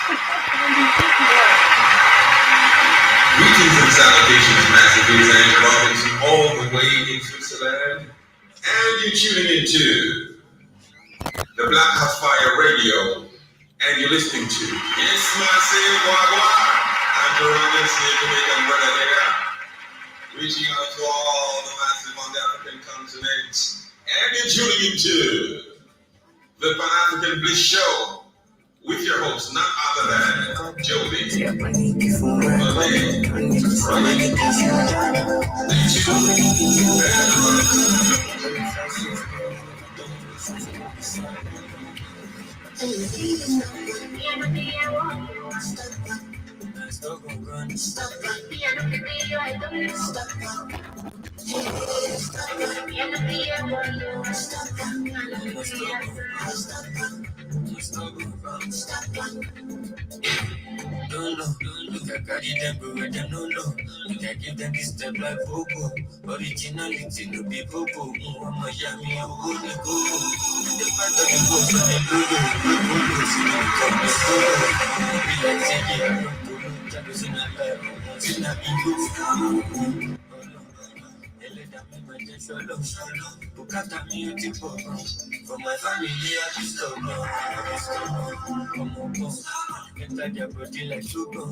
Greetings and salutations, massive greetings and welcome to all the way in Switzerland. And you're tuning into the Black House Fire Radio, and you're listening to Yes Massive Wagwa. I'm Jerome, Jamaican brother nigga, reaching out to all the massive on the African continent. And you're tuning into the Pan African Bliss Show with your host, none other than Joby. Don't know, you can carry them, but with them no know. You can give them this step like Popo. Originality no be Popo. Miami, who go go. The part of the boss on the logo. Polo, see them come the solo. Be like Ziggy, I don't polo. Jackers in a life, in a ego. Bukata me you tip for my family I be stubborn. Enter their body like sugar.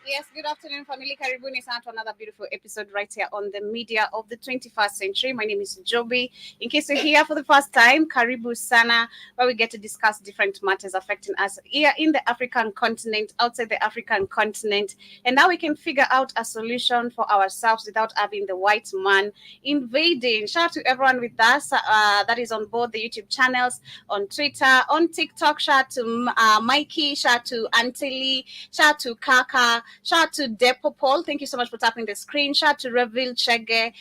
Yes, good afternoon, family. Karibuni sana to another beautiful episode right here on the media of the 21st century. My name is Joby. In case you're here for the first time, Karibu sana, where we get to discuss different matters affecting us here in the African continent, outside the African continent, and now we can figure out a solution for ourselves without having the white man invading. Shout out to everyone with us that is on board the YouTube channels, on Twitter, on TikTok. Shout out to Mikey, shout out to Anteli, shout out to Kaka, shout out to Depopol. Thank you so much for tapping the screen. Shout out to Revil Chege.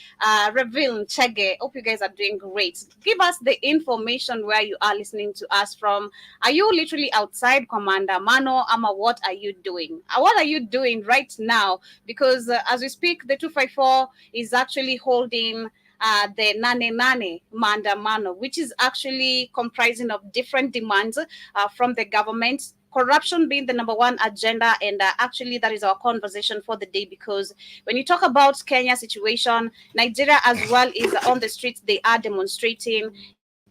Hope you guys are doing great. Give us the information where you are listening to us from. Are you literally outside, Commander Mano? Ama, what are you doing? What are you doing right now? Because as we speak, the 254 is actually holding the Nane Nane Mandamano, which is actually comprising of different demands from the government. Corruption being the number one agenda, and actually that is our conversation for the day, because when you talk about Kenya situation, Nigeria as well is on the streets. They are demonstrating,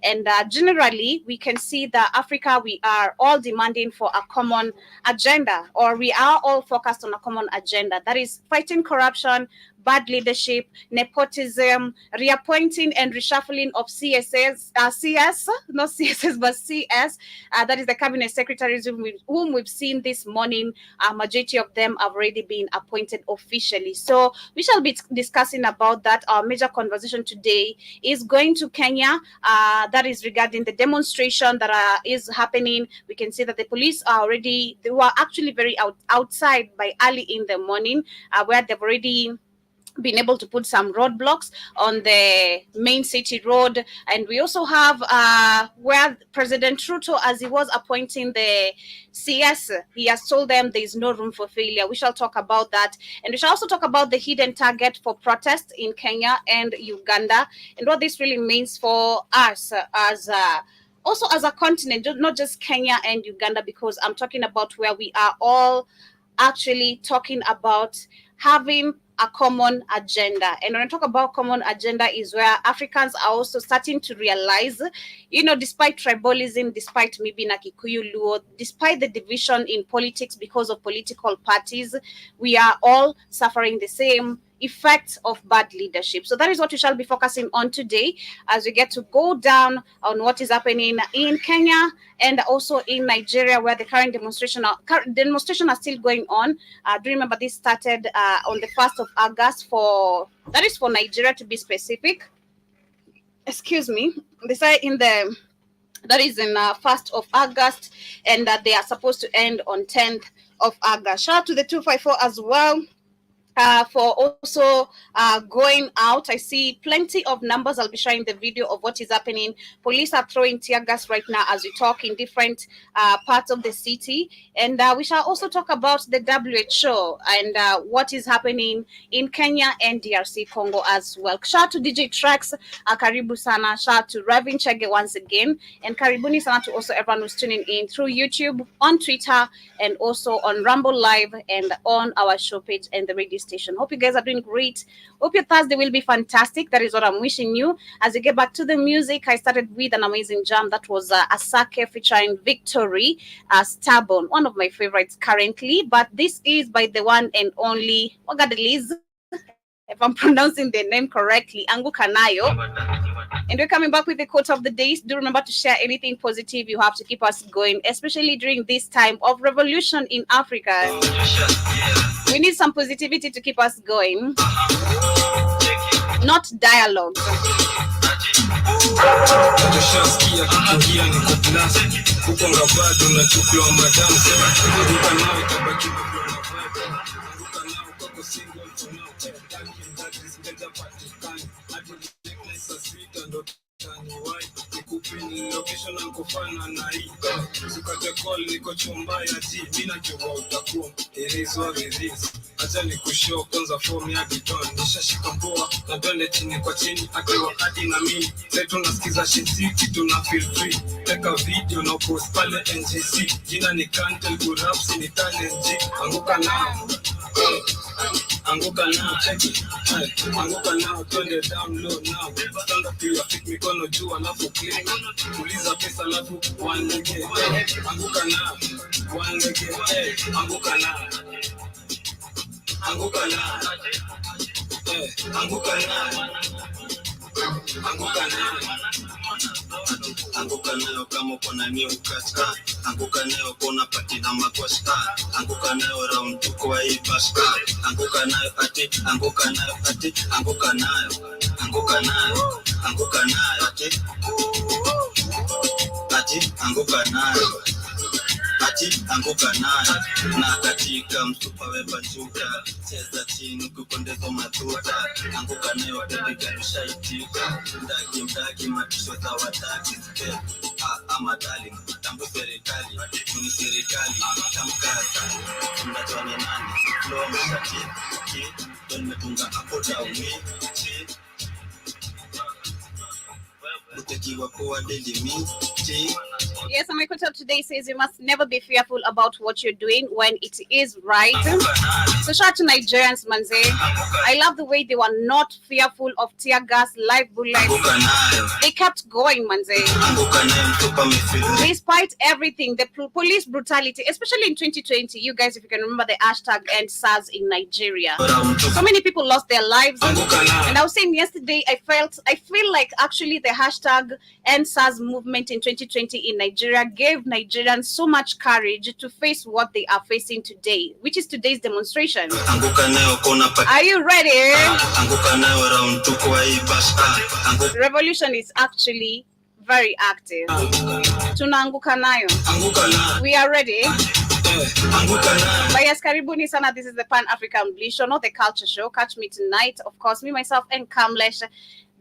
and generally we can see that Africa, we are all demanding for a common agenda, or we are all focused on a common agenda, that is fighting corruption, bad leadership, nepotism, reappointing and reshuffling of not CSS, but CS. That is the cabinet secretaries whom we've seen this morning. Majority of them have already been appointed officially. So we shall be discussing about that. Our major conversation today is going to Kenya. That is regarding the demonstration that is happening. We can see that the police they were actually very outside by early in the morning, where they've already been able to put some roadblocks on the main city road. And we also have where President Ruto, as he was appointing the CS, he has told them there is no room for failure. We shall talk about that. And we shall also talk about the hidden target for protest in Kenya and Uganda, and what this really means for us as also as a continent, not just Kenya and Uganda, because I'm talking about where we are all actually talking about having a common agenda. And when I talk about common agenda, is where Africans are also starting to realize, despite tribalism, despite maybe na Kikuyu Luo, despite the division in politics because of political parties, we are all suffering the same effects of bad leadership. So that is what we shall be focusing on today, as we get to go down on what is happening in Kenya and also in Nigeria, where the current demonstration are still going on. Do you remember this started on the 1st of August for Nigeria, to be specific. Excuse me. They say that is in 1st of August, and they are supposed to end on 10th of August. Shout out to the 254 as well. for also going out. I see plenty of numbers. I'll be sharing the video of what is happening. Police are throwing tear gas right now as we talk in different parts of the city. And we shall also talk about the WHO and what is happening in Kenya and DRC Congo as well. Shout out to DJ Tracks, karibu sana. Shout out to Ravin Chege once again. And karibuni sana to also everyone who's tuning in through YouTube, on Twitter, and also on Rumble Live and on our show page and the radio station. Hope you guys are doing great. Hope your Thursday will be fantastic. That is what I'm wishing you. As we get back to the music, I started with an amazing jam that was Asake featuring Victory, Stubborn, one of my favorites currently. But this is by the one and only Wagadeliz, if I'm pronouncing the name correctly, Anguka Nayo. And we're coming back with the quote of the day. Do remember to share anything positive you have to keep us going, especially during this time of revolution in Africa. We need some positivity to keep us going, not dialogue. Location kufana na hii sikate call niko chumba ya ji mina kiwa utakuwa ilizo release acha nikushow kwanza form ya giton nishashika mpoa na dole chini kwa chini akiwa hadi na mimi sasa tunasikiza shit tuna feel free take a video na post pale NGC jina ni Kantel Guraps ni talent G anguka nao check it anguka nao twende down low now stand up your feet mikono juu alafu click uliza pesa alafu one leg anguka nao one leg anguka nao anguka nao anguka nayo kama uko na new katika anguka nayo kuna pati na makosta anguka nayo round tuko hii basta anguka nayo ati anguka nayo ati anguka nayo anguka nayo ati anguka nayo ati anguka nayo na katika msupa weba chuka cheza chini kukondezo matuta anguka nayo katika tushaitika mdaki matisho za wataki ama darling tambu serikali tuni serikali tamkaza tunatone nani flow mshati ki tumetunga hapo down chi Yes, and my quote of today says you must never be fearful about what you're doing when it is right. So shout out to Nigerians, manze. I love the way they were not fearful of tear gas, live bullets. They kept going, manze. Despite everything, the police brutality, especially in 2020, you guys, if you can remember the hashtag End SARS in Nigeria. So many people lost their lives. And I was saying yesterday, I feel like actually the hashtag End SARS movement in 2020 in Nigeria gave Nigerians so much courage to face what they are facing today, which is today's demonstration. Are you ready? The revolution is actually very active. Tunaanguka nayo. We are ready. But yes, karibuni sana. This is the Pan-African Bliss Show, not the culture show. Catch me tonight, of course, me, myself, and Kamlesh.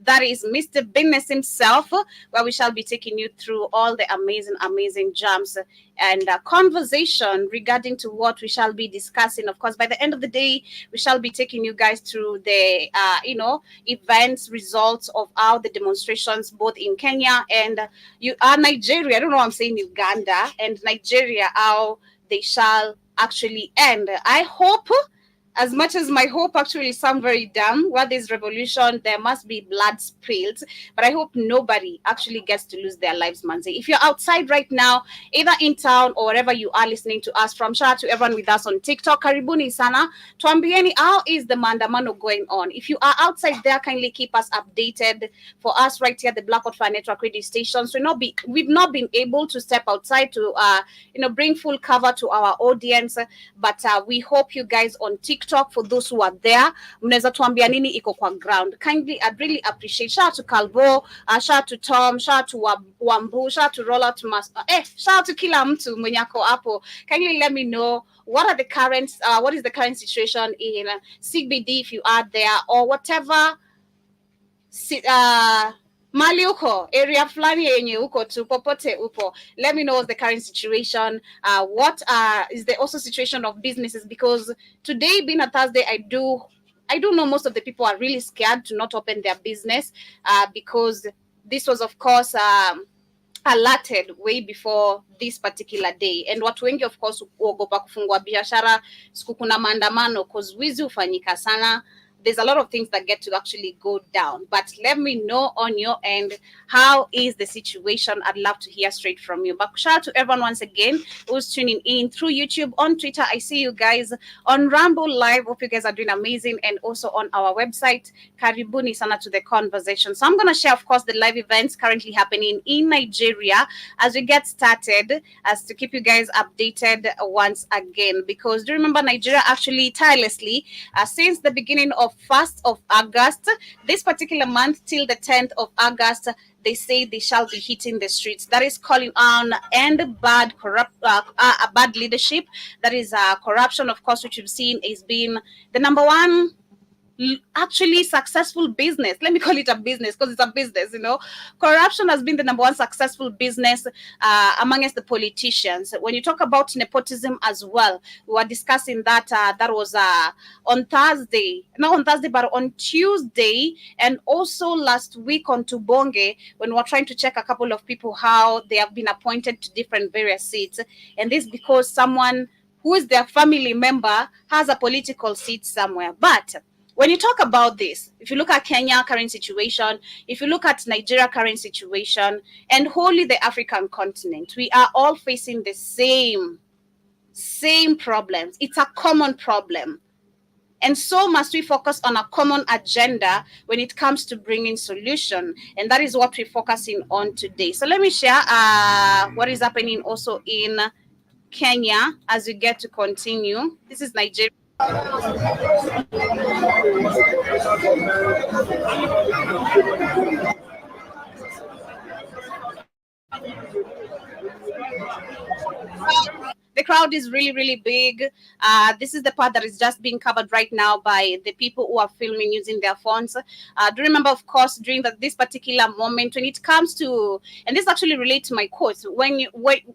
That is Mr. Business himself, where we shall be taking you through all the amazing jams and conversation regarding to what we shall be discussing. Of course, by the end of the day, we shall be taking you guys through the, events, results of how the demonstrations, both in Kenya and Nigeria. I don't know what I'm saying, Uganda and Nigeria, how they shall actually end. I hope, as much as my hope actually sound very dumb, where there's revolution, there must be blood spilled. But I hope nobody actually gets to lose their lives, manze. If you're outside right now, either in town or wherever you are listening to us from, shout out to everyone with us on TikTok. Karibuni sana. Tuambieni, how is the maandamano going on? If you are outside there, kindly keep us updated. For us right here, the Blackout Fire Network radio stations, we've not been able to step outside to bring full cover to our audience. But we hope you guys on TikTok TikTok for those who are there. Mnaweza tuambia nini iko kwa ground. Kindly, I'd really appreciate. Shout out to Calvo, shout out to Tom, shout out to Wambu, shout out to Roller to shout out to kila mtu mwenye ako hapo. Kindly let me know what is the current situation in CBD if you are there, or whatever mali uko area fulani yenye uko tu popote upo. Let me know what's the current situation. What is the also situation of businesses, because today being a Thursday, I do know most of the people are really scared to not open their business because this was of course alerted way before this particular day, and watu wengi of course uogopa kufungua biashara siku kuna maandamano cause wizi ufanyika sana. There's a lot of things that get to actually go down, but let me know on your end, how is the situation? I'd love to hear straight from you. But shout out to everyone once again who's tuning in through YouTube, on Twitter. I see you guys on Ramble Live. Hope you guys are doing amazing, and also on our website. Karibuni sana to the conversation. So I'm going to share, of course, the live events currently happening in Nigeria as we get started, as to keep you guys updated once again, because do you remember Nigeria actually tirelessly since the beginning of 1st of August, this particular month till the 10th of August, they say they shall be hitting the streets. That is calling on end bad leadership. That is corruption, of course, which we've seen is being the number one actually successful business. Let me call it a business because it's a business, you know. Corruption has been the number one successful business amongst the politicians. When you talk about nepotism as well, we were discussing that that was on Thursday, not on Thursday, but on Tuesday, and also last week on Tubonge, when we were trying to check a couple of people how they have been appointed to different various seats. And this because someone who is their family member has a political seat somewhere. But when you talk about this, if you look at Kenya current situation, if you look at Nigeria current situation, and wholly the African continent, we are all facing the same problems. It's a common problem. And so must we focus on a common agenda when it comes to bringing solution. And that is what we're focusing on today. So let me share what is happening also in Kenya as we get to continue. This is Nigeria. The crowd is really, really big. This is the part that is just being covered right now by the people who are filming using their phones. Do remember, of course, during this particular moment, when it comes to, and this actually relates to my quote, when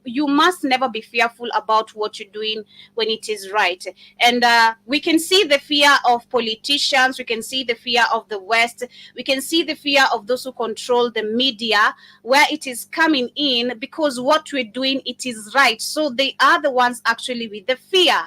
you must never be fearful about what you're doing when it is right. And we can see the fear of politicians. We can see the fear of the West. We can see the fear of those who control the media, where it is coming in because what we're doing, it is right. So they are the ones actually with the fear,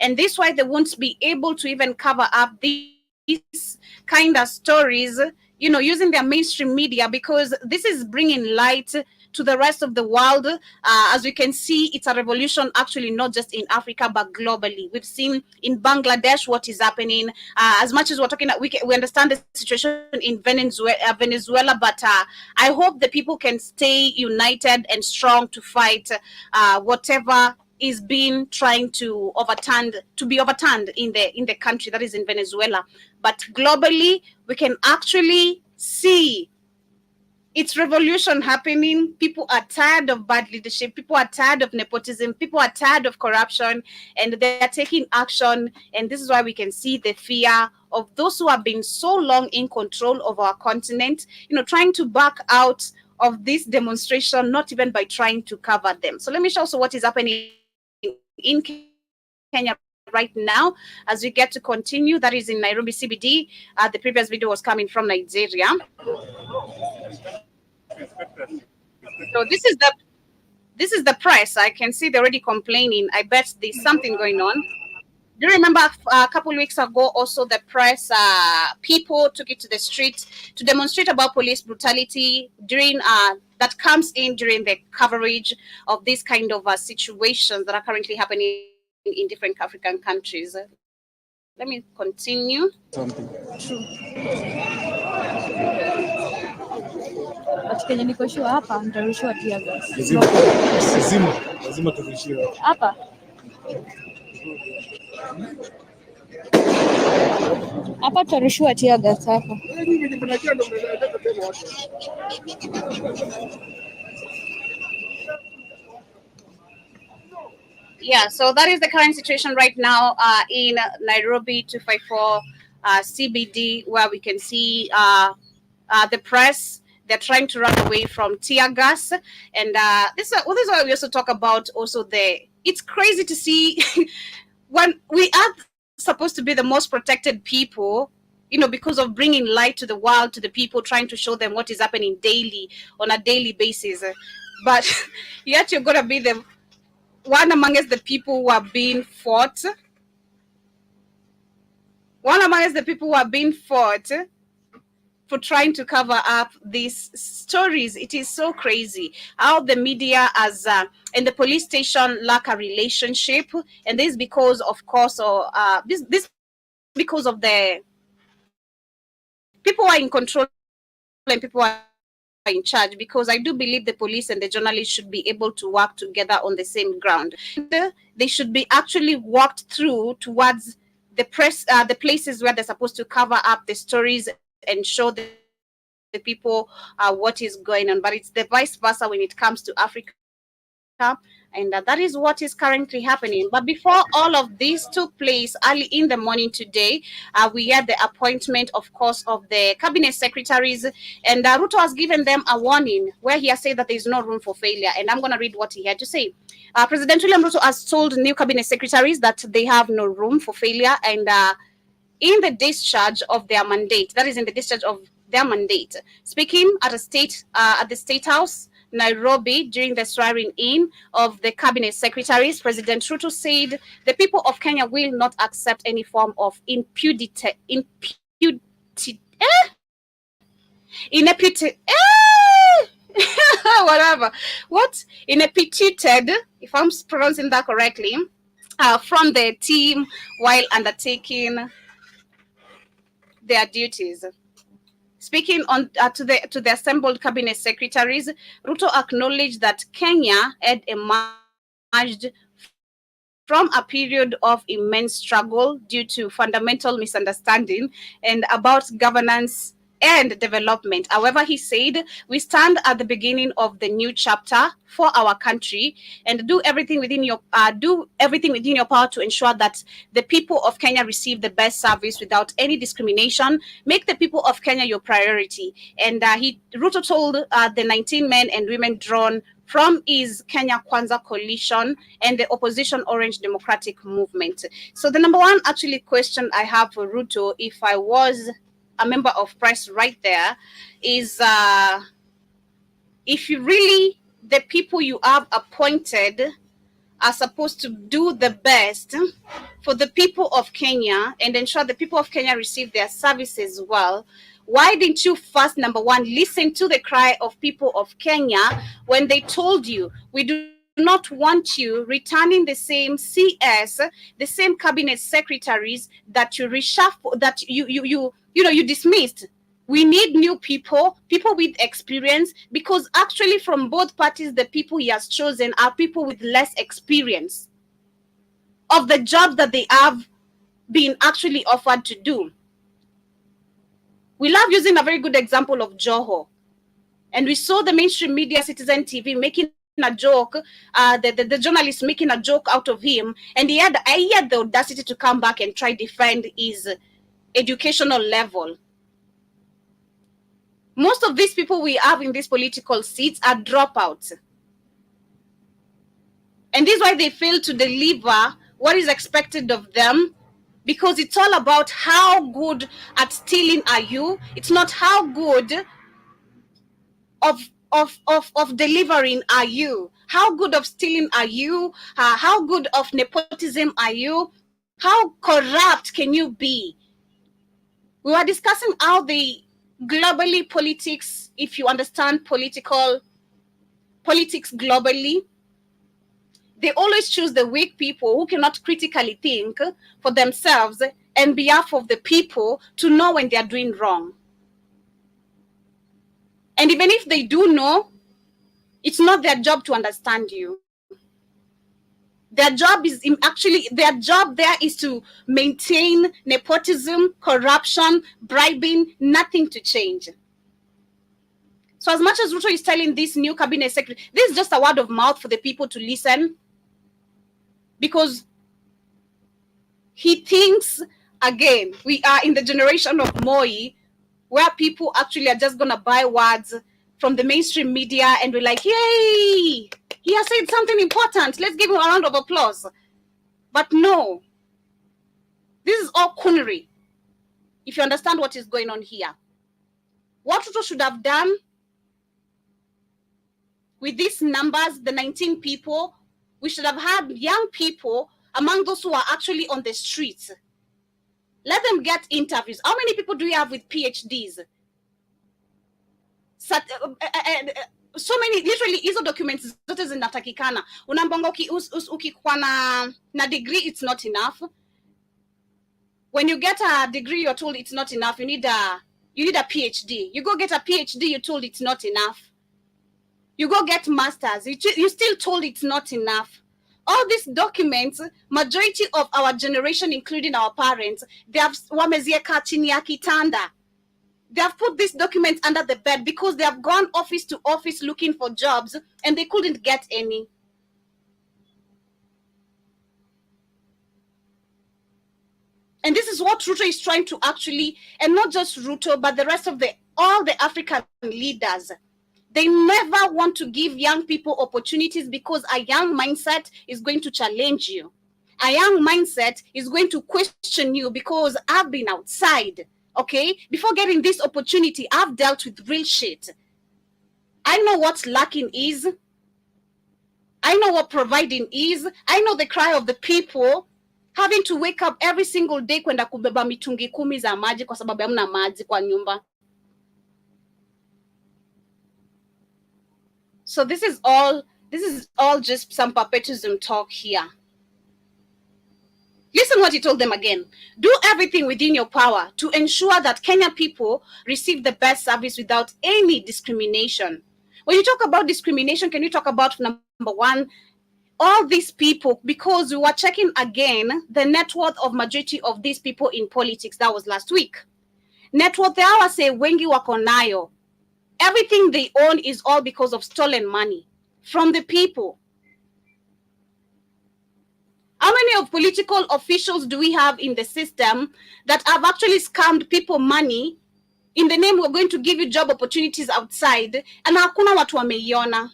and this why they won't be able to even cover up these kind of stories, you know, using their mainstream media, because this is bringing light to the rest of the world. As we can see, it's a revolution actually not just in Africa but globally. We've seen in Bangladesh what is happening. As much as we're talking, we understand the situation in Venezuela, but I hope the people can stay united and strong to fight whatever is being trying to be overturned in the country that is in Venezuela. But globally, we can actually see it's revolution happening. People are tired of bad leadership. People are tired of nepotism. People are tired of corruption, and they are taking action. And this is why we can see the fear of those who have been so long in control of our continent, you know, trying to back out of this demonstration, not even by trying to cover them. So let me show you what is happening in Kenya right now as we get to continue. That is in Nairobi CBD. The previous video was coming from Nigeria. So this is the press. I can see they're already complaining. I bet there's something going on. Do you remember a couple of weeks ago also the press people took it to the street to demonstrate about police brutality during that comes in during the coverage of these kind of situations that are currently happening in different African countries. Let me continue. Something. True. Kenye niko sure hapa nitarushiwa tear gas. Lazima turushiwe Hapa. Hapa tutarushiwa tear gas hapa. Yeah, so that is the current situation right now in Nairobi 254 CBD, where we can see the press. They're trying to run away from tear gas, and this is why we also talk about also the. It's crazy to see when we are supposed to be the most protected people, because of bringing light to the world, to the people, trying to show them what is happening daily on a daily basis, but yet you're gonna be the one amongst the people who are being fought. One amongst the people who are being fought for trying to cover up these stories. It is so crazy how the media as and the police station lack a relationship, and this because, of course, or this because of the people who are in control and people who are in charge, because I do believe the police and the journalists should be able to work together on the same ground. They should be actually walked through towards the press, the places where they're supposed to cover up the stories and show the people what is going on. But it's the vice versa when it comes to Africa. And that is what is currently happening. But before all of this took place early in the morning today, we had the appointment, of course, of the cabinet secretaries. And Ruto has given them a warning where he has said that there is no room for failure. And I'm going to read what he had to say. President William Ruto has told new cabinet secretaries that they have no room for failure. And in the discharge of their mandate, that is in the discharge of their mandate, speaking at the State House, Nairobi, during the swearing in of the cabinet secretaries, President Ruto said the people of Kenya will not accept any form of impunity, whatever. What? Ineptitude, if I'm pronouncing that correctly, from the team while undertaking their duties. Speaking on to the assembled cabinet secretaries, Ruto acknowledged that Kenya had emerged from a period of immense struggle due to fundamental misunderstanding and about governance and development. However, he said, we stand at the beginning of the new chapter for our country and do everything within your power to ensure that the people of Kenya receive the best service without any discrimination. Make the people of Kenya your priority. And Ruto told the 19 men and women drawn from his Kenya Kwanza coalition and the opposition Orange Democratic Movement. So the number one actually question I have for Ruto, if I was a member of press right there, is if you really, the people you have appointed are supposed to do the best for the people of Kenya and ensure the people of Kenya receive their services well, why didn't you first, number one, listen to the cry of people of Kenya when they told you, we do not want you returning the same CS, the same cabinet secretaries that you reshuffle, that you dismissed. We need new people with experience, because actually from both parties, the people he has chosen are people with less experience of the job that they have been actually offered to do. We love using a very good example of Joho. And we saw the mainstream media, Citizen TV, making a joke, the journalist making a joke out of him. And he had the audacity to come back and try to defend his educational level. Most of these people we have in these political seats are dropouts. And this is why they fail to deliver what is expected of them, because it's all about how good at stealing are you. It's not how good of delivering are you. How good of stealing are you? How good of nepotism are you? How corrupt can you be? We were discussing how the globally politics, if you understand politics globally, they always choose the weak people who cannot critically think for themselves and behalf of the people to know when they are doing wrong. And even if they do know, it's not their job to understand you. Their job there is to maintain nepotism, corruption, bribing, nothing to change. So as much as Ruto is telling this new cabinet secretary, this is just a word of mouth for the people to listen, because he thinks, again, we are in the generation of Moi, where people actually are just going to buy words from the mainstream media and be like, yay, he has said something important, let's give him a round of applause. But no, this is all coonery, if you understand what is going on here. What Ruto should have done with these numbers, the 19 people, we should have had young people among those who are actually on the streets. Let them get interviews. How many people do we have with PhDs? So many, literally, hizo documents zote zinatakikana. Unambonga ukikuwa na degree, it's not enough. When you get a degree, you're told it's not enough. You need a PhD. You go get a PhD, you're told it's not enough. You go get masters, you're still told it's not enough. All these documents, majority of our generation, including our parents, they have wamezieka chini ya kitanda. They have put these documents under the bed because they have gone office to office looking for jobs and they couldn't get any. And this is what Ruto is trying to actually, and not just Ruto, but the rest of all the African leaders. They never want to give young people opportunities because a young mindset is going to challenge you. A young mindset is going to question you because I've been outside, okay? Before getting this opportunity, I've dealt with real shit. I know what lacking is. I know what providing is. I know the cry of the people having to wake up every single day kwenda kubeba mitungi 10 za maji kwa sababu hamna maji kwa nyumba. So this is all just some perpetuism talk here. Listen what he told them again. Do everything within your power to ensure that Kenyan people receive the best service without any discrimination. When you talk about discrimination, can you talk about, number one, all these people, because we were checking again the net worth of majority of these people in politics. That was last week. Net worth yao say wengi wako nayo. Everything they own is all because of stolen money from the people. How many of political officials do we have in the system that have actually scammed people money in the name we're going to give you job opportunities outside, and hakuna watu wameiona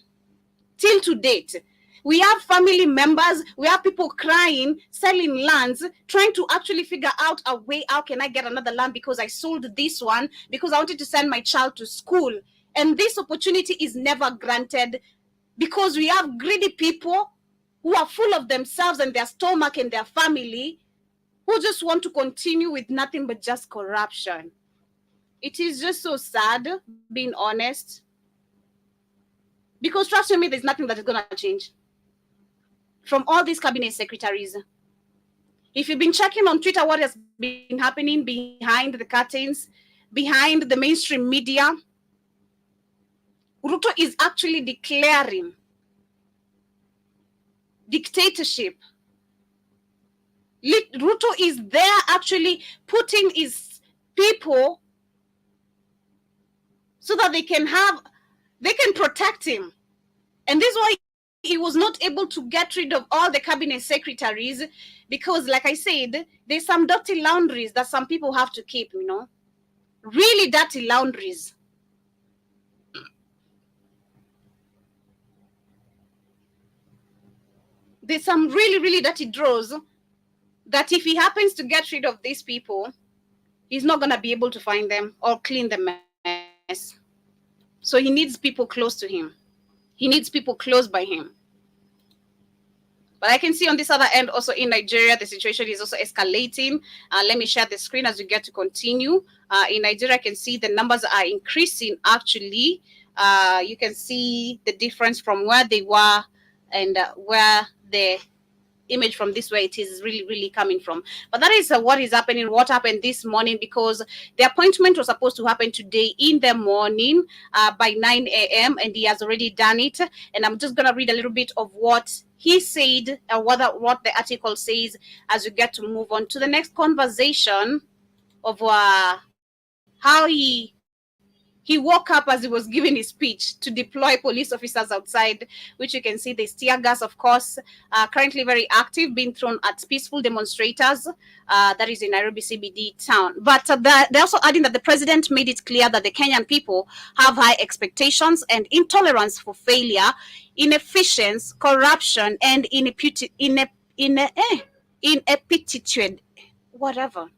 till to date? We have family members, we have people crying, selling lands, trying to actually figure out a way, how can I get another land because I sold this one, because I wanted to send my child to school. And this opportunity is never granted because we have greedy people who are full of themselves and their stomach and their family, who just want to continue with nothing but just corruption. It is just so sad, being honest. Because trust me, there's nothing that is going to change from all these cabinet secretaries. If you've been checking on Twitter what has been happening behind the curtains, behind the mainstream media, Ruto is actually declaring dictatorship. Ruto is there actually putting his people so that they can protect him. And this is why he was not able to get rid of all the cabinet secretaries, because, like I said, there's some dirty laundries that some people have to keep, really dirty laundries. There's some really, really dirty drawers that if he happens to get rid of these people, he's not going to be able to find them or clean the mess. So he needs people close to him. He needs people close by him. But I can see on this other end, also in Nigeria, the situation is also escalating. Let me share the screen as we get to continue. In Nigeria, I can see the numbers are increasing, actually. You can see the difference from where they were and where the image from this way it is really coming from. But that is what is happening, what happened this morning, because the appointment was supposed to happen today in the morning by 9 a.m. and he has already done it. And I'm just going to read a little bit of what he said, what the article says, as we get to move on to the next conversation of how he woke up as he was giving his speech to deploy police officers outside, which you can see the tear gas, of course, currently very active, being thrown at peaceful demonstrators. That is in Nairobi CBD town. But they're also adding that the president made it clear that the Kenyan people have high expectations and intolerance for failure, inefficiency, corruption, and ineptitude, whatever.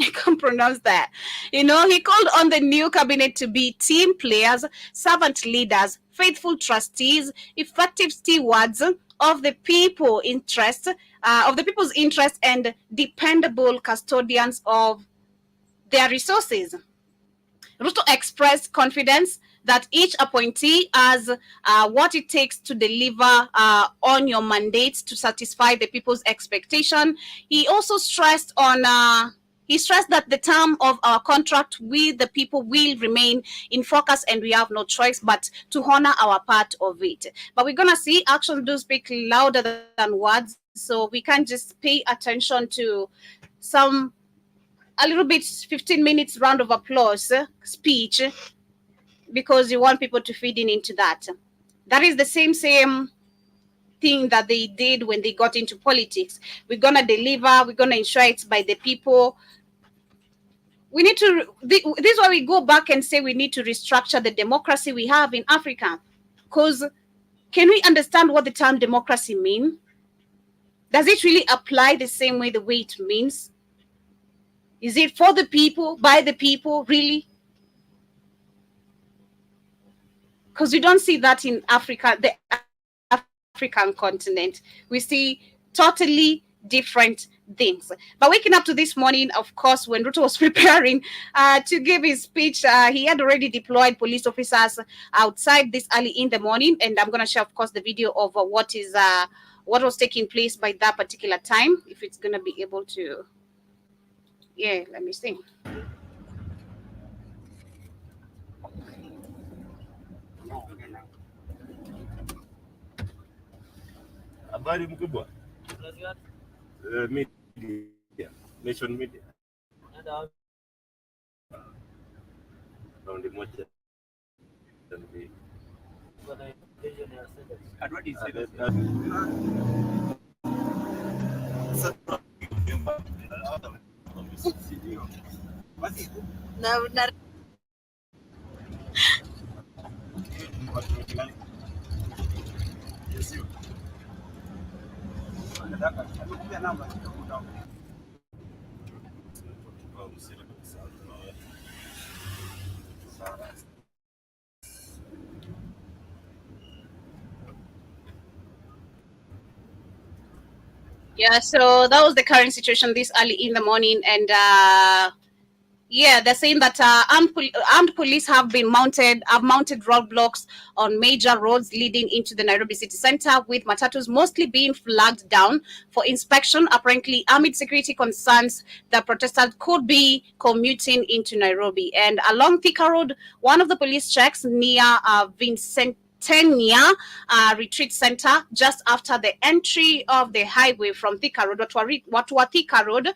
I can't pronounce that. He called on the new cabinet to be team players, servant leaders, faithful trustees, effective stewards of the people's interest, and dependable custodians of their resources. Ruto expressed confidence that each appointee has what it takes to deliver on your mandates to satisfy the people's expectation. He also stressed that the term of our contract with the people will remain in focus and we have no choice but to honor our part of it. But we're going to see actions do speak louder than words, so we can't just pay attention to a little bit 15 minutes round of applause speech because you want people to feed into that. That is the same thing that they did when they got into politics. We're going to deliver, we're going to ensure it's by the people. We need to, this is why we go back and say we need to restructure the democracy we have in Africa. Because can we understand what the term democracy means? Does it really apply the same way, the way it means? Is it for the people, by the people, really? Because we don't see that in Africa, the African continent. We see totally different things. But waking up to this morning, of course, when Ruto was preparing to give his speech, he had already deployed police officers outside this early in the morning. And I'm going to share, of course, the video of what was taking place by that particular time, if it's going to be able to. Yeah, let me see. Habari mkubwa. Media. Nation Media. Raundi moja. Yeah, so that was the current situation this early in the morning, and yeah, they're saying that armed police have mounted roadblocks on major roads leading into the Nairobi city center, with matatus mostly being flagged down for inspection, apparently amid security concerns that protesters could be commuting into Nairobi. And along Thika Road, one of the police checks near Vincent retreat center just after the entry of the highway from Thika Road, Watua Thika Road,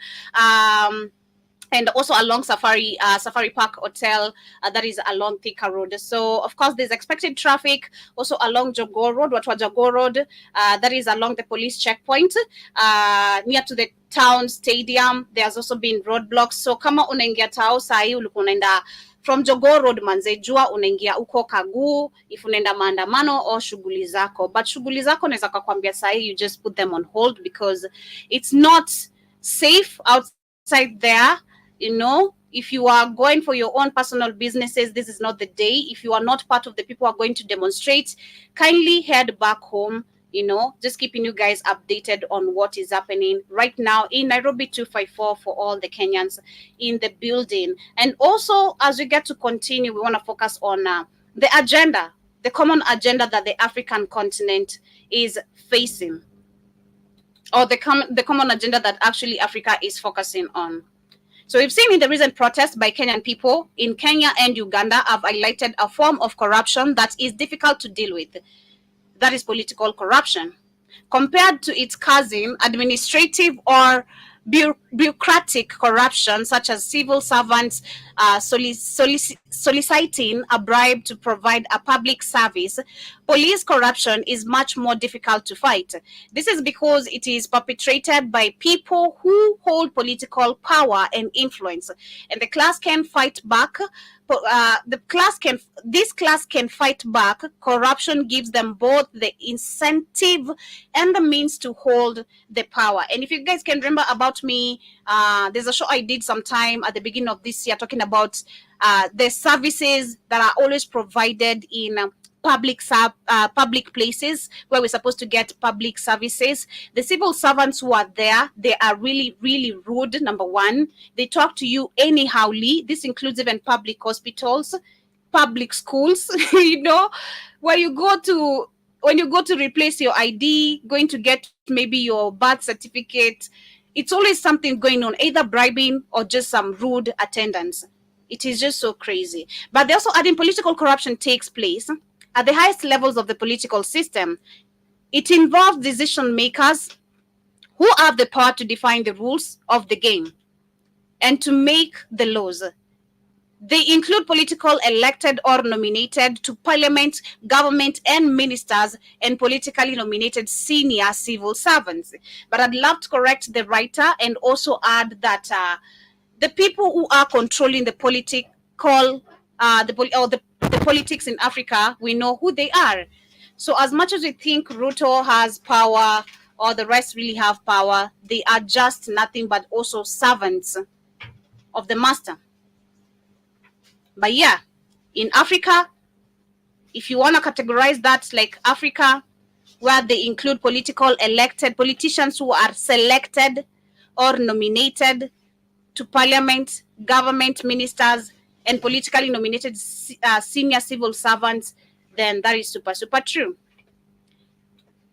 and also along Safari Park Hotel, that is along Thika Road. So, of course, there's expected traffic also along Jogoo Road, Watua Jogoo Road, that is along the police checkpoint, near to the town stadium. There's also been roadblocks. So, kama unaingia tao sahi ulikuwa unaenda from Jogoo Road manze, jua unaingia uko Kaguu, if unaenda maandamano or shughuli zako. But shughuli zako naweza kukwambia sahi, you just put them on hold because it's not safe outside there. You know, if you are going for your own personal businesses, this is not the day. If you are not part of the people who are going to demonstrate, kindly head back home. You know, just keeping you guys updated on what is happening right now in Nairobi 254 for all the Kenyans in the building. And also, as we get to continue, we want to focus on the agenda, the common agenda that the African continent is facing. or the common agenda that actually Africa is focusing on. So we've seen in the recent protests by Kenyan people in Kenya and Uganda have highlighted a form of corruption that is difficult to deal with. That is political corruption. Compared to its cousin, administrative or bureaucratic corruption, such as civil servants soliciting a bribe to provide a public service, police corruption is much more difficult to fight. This is because it is perpetrated by people who hold political power and influence, and the class can fight back. This class can fight back. Corruption gives them both the incentive and the means to hold the power. And if you guys can remember about me, there's a show I did sometime at the beginning of this year talking about the services that are always provided in public places where we're supposed to get public services. The civil servants who are there, they are really, really rude. Number one, they talk to you anyhowly. This includes even public hospitals, public schools, when you go to replace your ID, going to get maybe your birth certificate, it's always something going on, either bribing or just some rude attendance. It is just so crazy. But they're also adding political corruption takes place at the highest levels of the political system. It involves decision makers who have the power to define the rules of the game and to make the laws. They include political elected or nominated to parliament, government, and ministers, and politically nominated senior civil servants. But I'd love to correct the writer and also add that the people who are controlling the politics in Africa, we know who they are. So as much as we think Ruto has power or the rest really have power, they are just nothing but also servants of the master. But yeah, in Africa, if you want to categorize that like Africa, where they include political elected politicians who are selected or nominated to parliament, government, ministers, and politically nominated senior civil servants, then that is super, super true.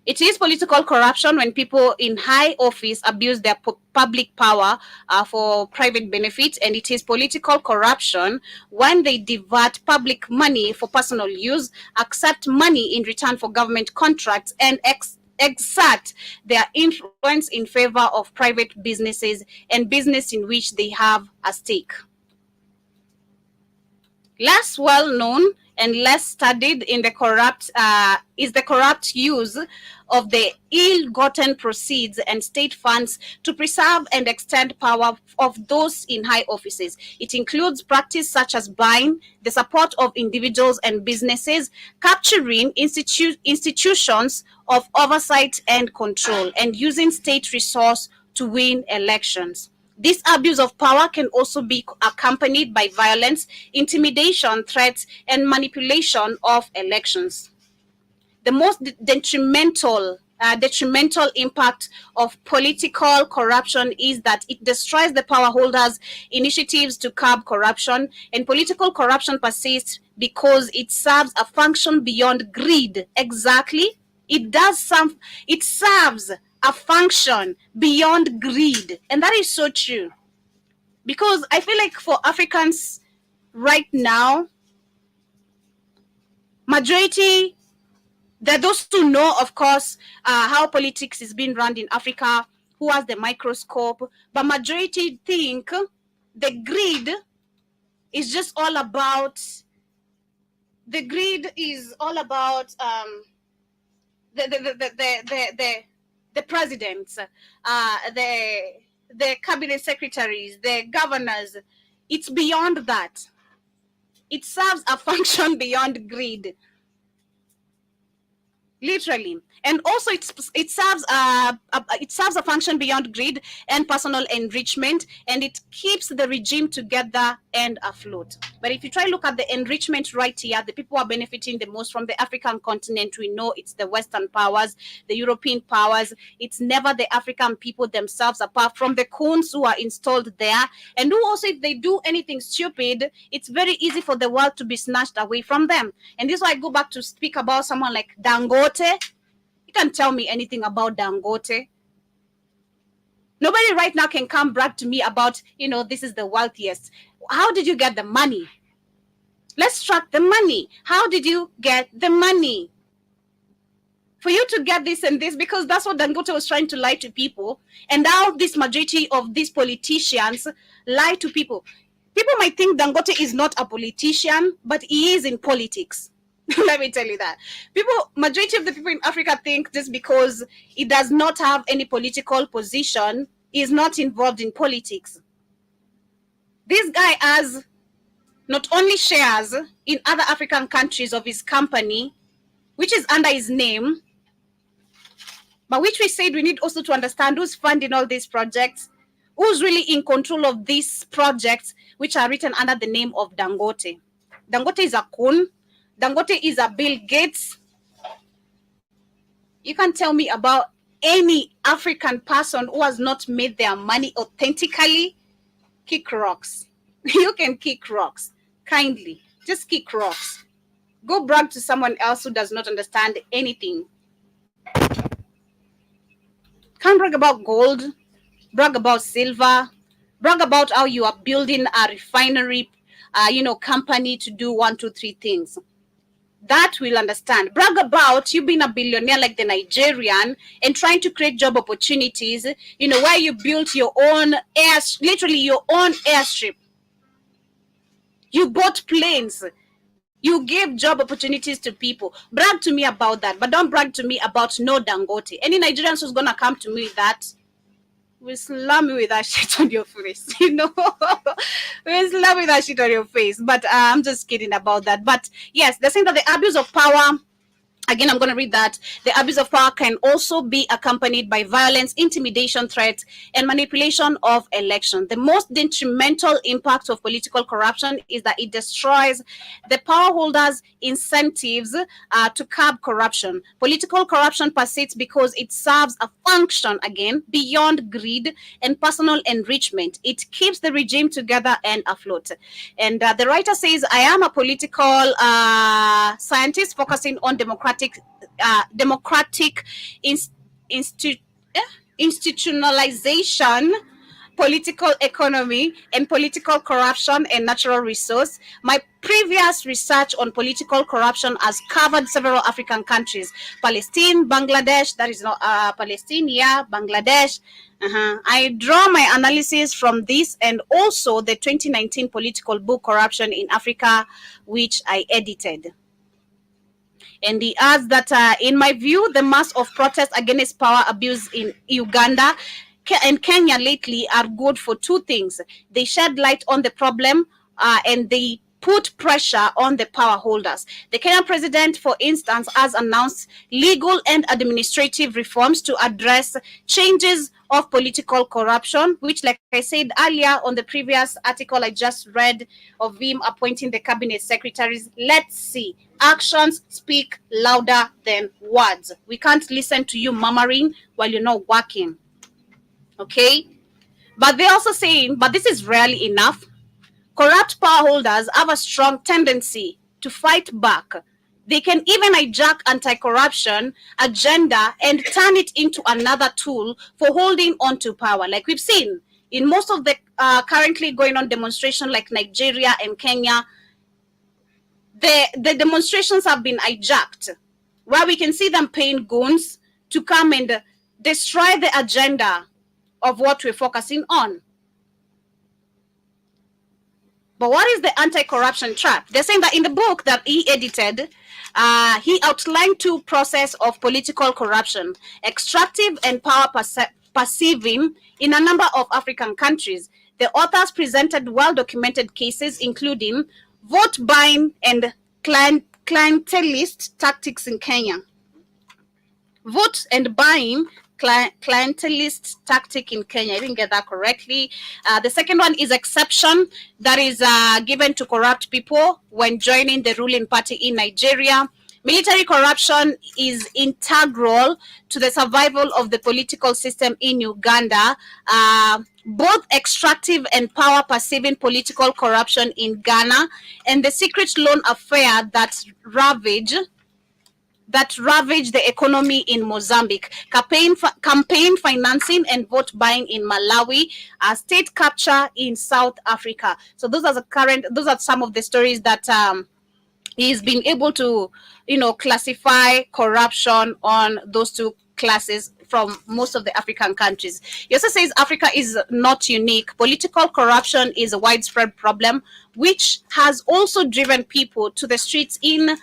It is political corruption when people in high office abuse their public power for private benefit, and it is political corruption when they divert public money for personal use, accept money in return for government contracts, and exert their influence in favor of private businesses and business in which they have a stake. Less well known and less studied in the corrupt is the corrupt use of the ill-gotten proceeds and state funds to preserve and extend power of those in high offices. It includes practice such as buying the support of individuals and businesses, capturing institutions of oversight and control, and using state resource to win elections. This abuse of power can also be accompanied by violence, intimidation, threats, and manipulation of elections. The most detrimental impact of political corruption is that it destroys the power holders' initiatives to curb corruption, and political corruption persists because it serves a function beyond greed. Exactly. It serves a function beyond greed. And that is so true. Because I feel like for Africans right now, majority, there are those who know, of course, how politics is being run in Africa, who has the microscope, but majority think the greed is just all about, the presidents, the cabinet secretaries, the governors. It's beyond that. It serves a function beyond greed. Literally. And also it serves a function beyond greed and personal enrichment, and it keeps the regime together and afloat. But if you try to look at the enrichment right here, the people who are benefiting the most from the African continent, we know it's the Western powers, the European powers. It's never the African people themselves, apart from the coons who are installed there, and who also, if they do anything stupid, it's very easy for the world to be snatched away from them. And this is why I go back to speak about someone like Dangote. You can't tell me anything about Dangote. Nobody right now can come brag to me about, this is the wealthiest. How did you get the money? Let's track the money. How did you get the money? For you to get this and this, because that's what Dangote was trying to lie to people. And now this majority of these politicians lie to people. People might think Dangote is not a politician, but he is in politics. Let me tell you that. Majority of the people in Africa think just because he does not have any political position, he is not involved in politics. This guy has not only shares in other African countries of his company, which is under his name, but which we said we need also to understand who's funding all these projects, who's really in control of these projects, which are written under the name of Dangote. Dangote is a coon. Dangote is a Bill Gates. You can't tell me about any African person who has not made their money authentically. Kick rocks. You can kick rocks. Kindly. Just kick rocks. Go brag to someone else who does not understand anything. Can't brag about gold, brag about silver, brag about how you are building a refinery, company to do 1, 2, 3 things. That we'll understand. Brag about you being a billionaire like the Nigerian and trying to create job opportunities, where you built your own literally your own airstrip. You bought planes. You gave job opportunities to people. Brag to me about that, but don't brag to me about no Dangote. Any Nigerians who's going to come to me with that, will slam you with that shit on your face. We'll slam with that shit on your face. But I'm just kidding about that. But yes, they're saying that the abuse of power, again, I'm going to read that. The abuse of power can also be accompanied by violence, intimidation, threats, and manipulation of election. The most detrimental impact of political corruption is that it destroys the power holders' incentives to curb corruption. Political corruption persists because it serves a function, again, beyond greed and personal enrichment. It keeps the regime together and afloat. And the writer says, I am a political scientist focusing on democratic institutionalization, political economy, and political corruption and natural resource. My previous research on political corruption has covered several African countries: Palestine, Bangladesh. That is not Palestine, yeah, Bangladesh. I draw my analysis from this and also the 2019 political book Corruption in Africa, which I edited. And he adds that, in my view, the mass of protests against power abuse in Uganda and Kenya lately are good for 2 things. They shed light on the problem and they put pressure on the power holders. The Kenyan president, for instance, has announced legal and administrative reforms to address changes of political corruption, which, like I said earlier on the previous article I just read of him appointing the cabinet secretaries. Let's see. Actions speak louder than words. We can't listen to you murmuring while you're not working. Okay? But they're also saying, but this is rarely enough. Corrupt power holders have a strong tendency to fight back. They can even hijack anti-corruption agenda and turn it into another tool for holding on to power. Like we've seen in most of the currently going on demonstration like Nigeria and Kenya, the demonstrations have been hijacked, where we can see them paying goons to come and destroy the agenda of what we're focusing on. But what is the anti-corruption trap? They're saying that in the book that he edited, he outlined 2 processes of political corruption: extractive and power perceiving, in a number of African countries. The authors presented well-documented cases, including vote buying and clientelist tactics in Kenya. Vote and buying, clientelist tactic in Kenya. I didn't get that correctly. The second one is exception, that is given to corrupt people when joining the ruling party in Nigeria. Military corruption is integral to the survival of the political system in Uganda. Both extractive and power perceiving political corruption in Ghana, and the secret loan affair that ravaged that ravaged the economy in Mozambique, campaign financing and vote buying in Malawi, state capture in South Africa. So those are some of the stories that he's been able to, classify corruption on those two classes from most of the African countries. He also says Africa is not unique. Political corruption is a widespread problem, which has also driven people to the streets in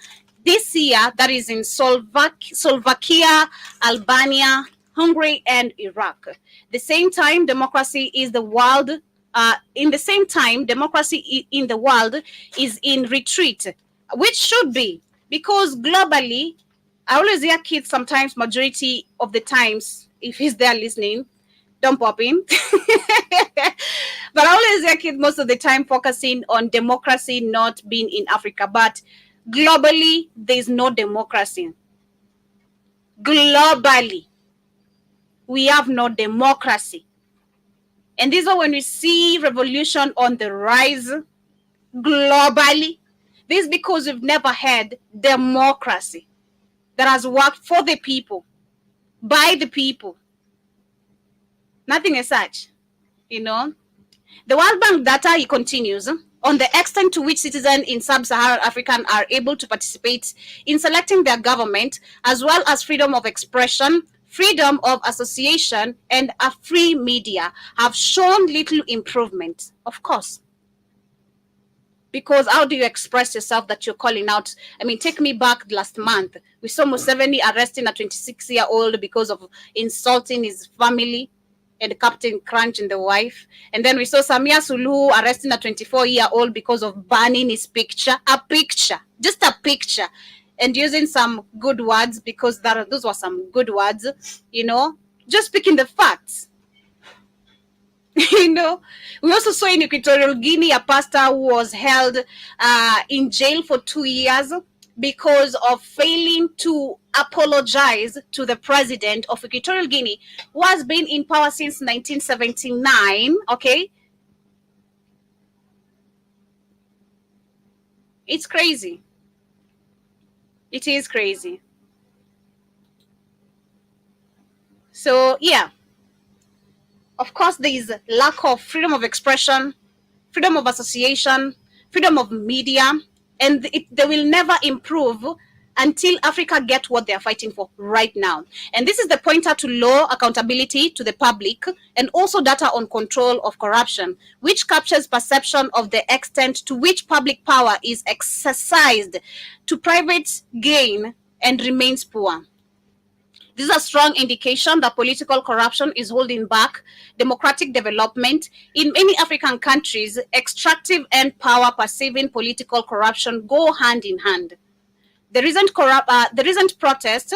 this year, that is in Slovakia, Albania, Hungary, and Iraq. The same time, democracy is the world. In the same time, democracy in the world is in retreat, which should be, because globally, I always hear kids sometimes, majority of the times, if he's there listening, don't pop in. But I always hear kids most of the time focusing on democracy not being in Africa. But globally, there's no democracy. Globally, we have no democracy. And this is when we see revolution on the rise globally. This is because we've never had democracy that has worked for the people, by the people. Nothing as such, The World Bank data, he continues, on the extent to which citizens in sub-Saharan Africa are able to participate in selecting their government, as well as freedom of expression, freedom of association, and a free media, have shown little improvement, of course. Because how do you express yourself that you're calling out? I mean, take me back last month. We saw Museveni arresting a 26-year-old because of insulting his family and Captain Crunch and the wife. And then we saw Samia Suluhu arresting a 24-year-old because of banning his picture. Just a picture. And using some good words, because those were some good words, just speaking the facts. We also saw in Equatorial Guinea a pastor who was held in jail for 2 years because of failing to apologize to the president of Equatorial Guinea, who has been in power since 1979. Okay, it's crazy. It is crazy. So yeah. Of course, there is lack of freedom of expression, freedom of association, freedom of media, and they will never improve until Africa get what they are fighting for right now. And this is the pointer to law accountability to the public, and also data on control of corruption, which captures perception of the extent to which public power is exercised to private gain and remains poor. This is a strong indication that political corruption is holding back democratic development. In many African countries, extractive and power-perceiving political corruption go hand in hand. The recent protest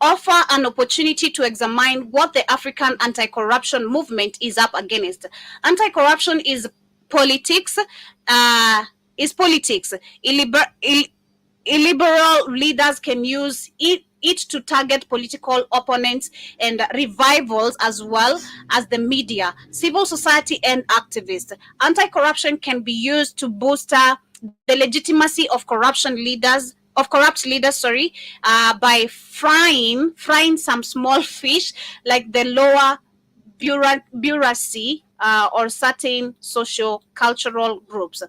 offer an opportunity to examine what the African anti-corruption movement is up against. Anti-corruption is politics. Illiberal leaders can use it to target political opponents and rivals, as well as the media, civil society, and activists. Anti-corruption can be used to boost the legitimacy of corrupt leaders, by frying some small fish like the lower bureaucracy or certain socio-cultural groups.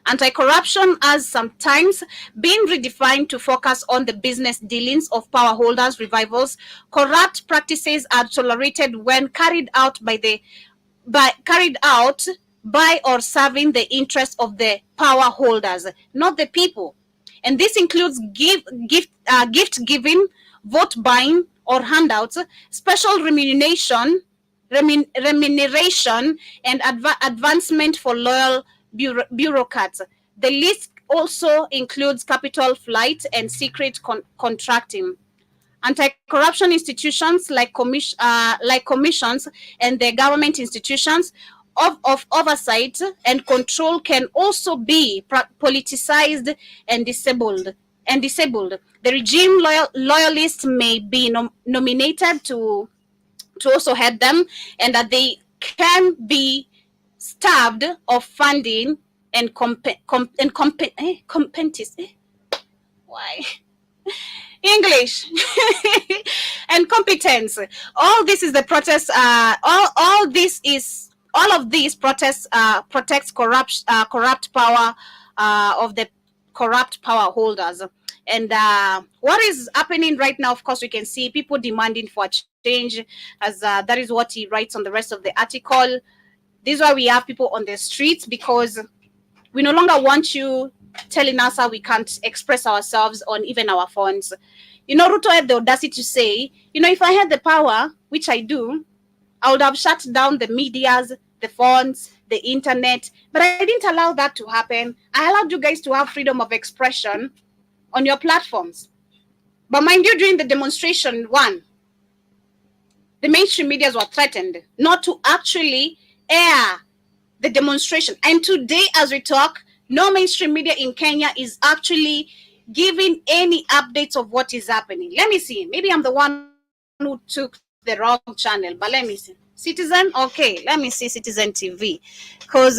Anti-corruption has sometimes been redefined to focus on the business dealings of power holders. Revivals, corrupt practices are tolerated when carried out by or serving the interests of the power holders, not the people. And this includes gift giving, vote buying or handouts, special remuneration, and advancement for loyal bureaucrats. The list also includes capital flight and secret contracting. Anti-corruption institutions like commissions and the government institutions of oversight and control can also be politicized and disabled. The regime loyalists may be nominated to also head them, and that they can be starved of funding and competence. Why? English and competence. All this is the protest. All of these protests protects corrupt power of the corrupt power holders. And what is happening right now? Of course, we can see people demanding for change, as that is what he writes on the rest of the article. This is why we have people on the streets, because we no longer want you telling us how we can't express ourselves on even our phones. Ruto had the audacity to say, if I had the power, which I do, I would have shut down the medias, the phones, the internet. But I didn't allow that to happen. I allowed you guys to have freedom of expression on your platforms. But mind you, during the demonstration one, the mainstream medias were threatened not to actually air the demonstration. And today, as we talk, no mainstream media in Kenya is actually giving any updates of what is happening. Let me see. Maybe I'm the one who took the wrong channel, but let me see. Citizen? Okay, let me see Citizen TV. Because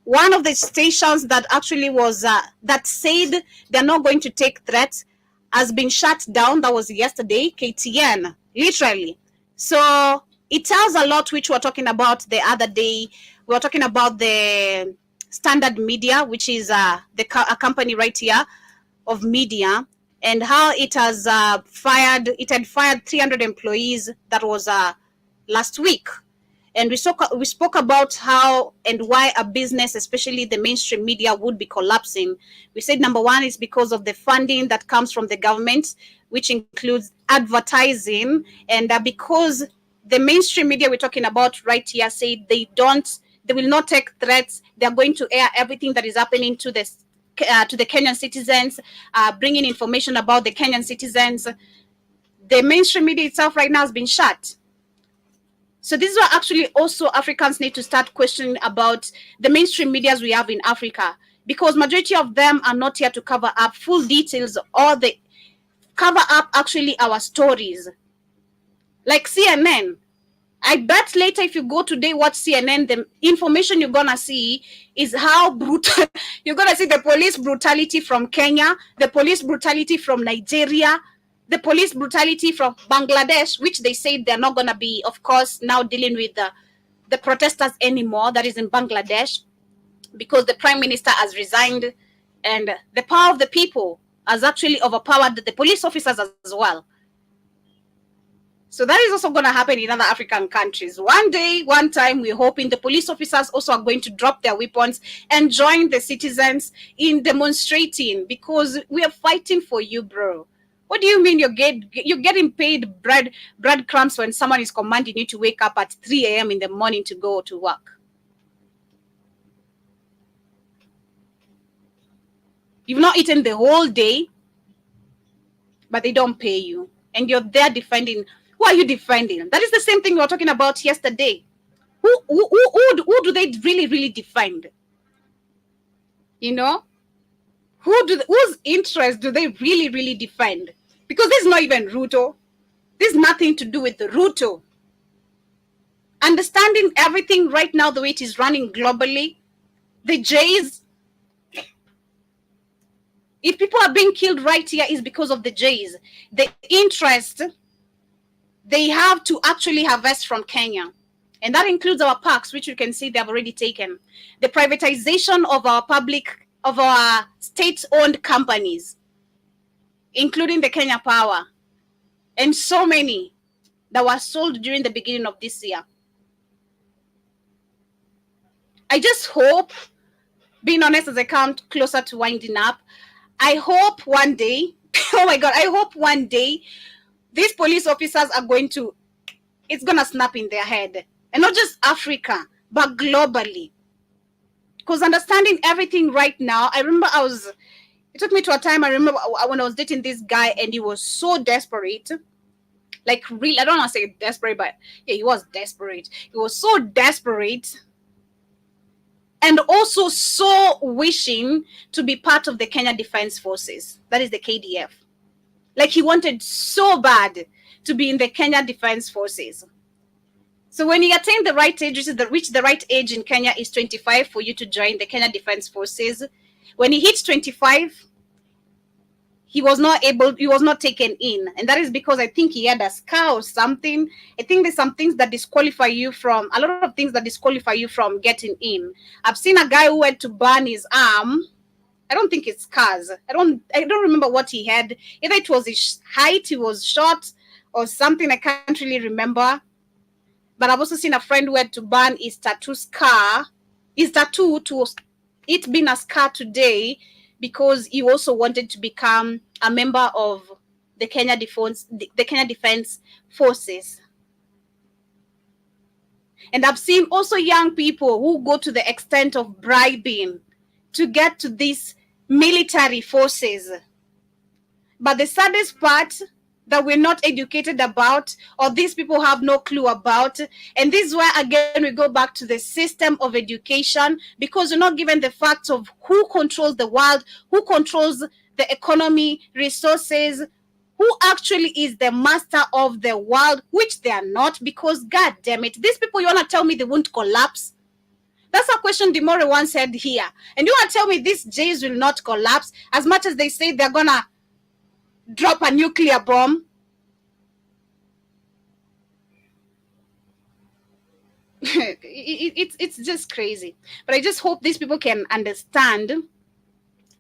one of the stations that actually was, that said they're not going to take threats has been shut down. That was yesterday, KTN, literally. So it tells a lot, which we were talking about the other day. We were talking about the Standard Media, which is a company right here of media, and how it has had fired 300 employees. That was last week. And we spoke about how and why a business, especially the mainstream media, would be collapsing. We said number one is because of the funding that comes from the government, which includes advertising, and because the mainstream media we're talking about right here said they will not take threats. They are going to air everything that is happening to the Kenyan citizens, bringing information about the Kenyan citizens. The mainstream media itself right now has been shut. So this is why actually also Africans need to start questioning about the mainstream medias we have in Africa, because majority of them are not here to cover up full details, or they cover up actually our stories. Like CNN. I bet later if you go today watch CNN, the information you're gonna see is how brutal. You're gonna see the police brutality from Kenya, the police brutality from Nigeria, the police brutality from Bangladesh, which they said they're not gonna be, of course, now dealing with the protesters anymore. That is in Bangladesh, because the prime minister has resigned, and the power of the people has actually overpowered the police officers as well. So that is also going to happen in other African countries. One day, one time, we're hoping the police officers also are going to drop their weapons and join the citizens in demonstrating, because we are fighting for you, bro. What do you mean you're getting paid breadcrumbs when someone is commanding you to wake up at 3 a.m. in the morning to go to work? You've not eaten the whole day, but they don't pay you. And you're there defending. Who are you defending? That is the same thing we were talking about yesterday. Who do they really, really defend? Whose interest do they really, really defend? Because this is not even Ruto. This is nothing to do with the Ruto. Understanding everything right now the way it is running globally, the Jays. If people are being killed right here, is because of the Jays. The interest they have to actually harvest from Kenya. And that includes our parks, which you can see they have already taken. The privatization of our state-owned companies, including the Kenya Power, and so many that were sold during the beginning of this year. I just hope, being honest, as I come closer to winding up, I hope one day, oh my God, I hope one day these police officers are it's going to snap in their head. And not just Africa, but globally. Because understanding everything right now, I remember it took me to a time, I remember when I was dating this guy, and he was so desperate. Like, really, I don't want to say desperate, but yeah, he was desperate. He was so desperate. And also so wishing to be part of the Kenya Defense Forces. That is the KDF. Like, he wanted so bad to be in the Kenya Defense Forces. So when he attained the right age, which the right age in Kenya is 25 for you to join the Kenya Defense Forces. When he hits 25, he was not taken in, and that is because I think he had a scar or something. I think there's some things that disqualify you from a lot of things that disqualify you from getting in. I've seen a guy who went to burn his arm. I don't think it's scars. I don't remember what he had. Either it was his height, he was short, or something. I can't really remember. But I've also seen a friend who had to burn his tattoo to it being a scar today, because he also wanted to become a member of the Kenya Defense Forces. And I've seen also young people who go to the extent of bribing to get to these military forces. But the saddest part that we're not educated about, or these people have no clue about, and this is where again we go back to the system of education, because you're not given the facts of who controls the world, who controls the economy, resources, who actually is the master of the world, which they are not, because god damn it, these people, you want to tell me they won't collapse? That's a question Demore once said here. And you want to tell me these Jays will not collapse, as much as they say they're gonna drop a nuclear bomb? It's just crazy. But I just hope these people can understand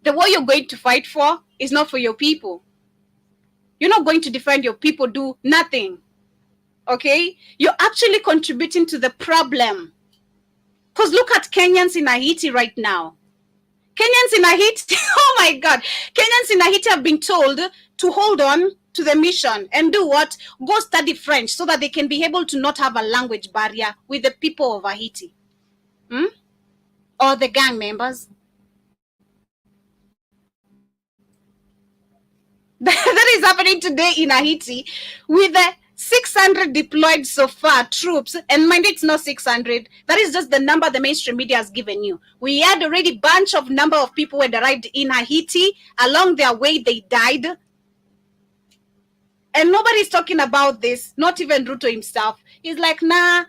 the war you're going to fight for is not for your people. You're not going to defend your people, do nothing. Okay? You're actually contributing to the problem. Because look at Kenyans in Haiti right now. Kenyans in Haiti, oh my God. Kenyans in Haiti have been told to hold on to the mission and do what? Go study French so that they can be able to not have a language barrier with the people of Haiti. Or the gang members. That is happening today in Haiti with the 600 deployed so far troops, and mind it's not 600, that is just the number the mainstream media has given you. We had already bunch of number of people who had arrived in Haiti. Along their way they died, and nobody's talking about this, not even Ruto himself. He's like, nah,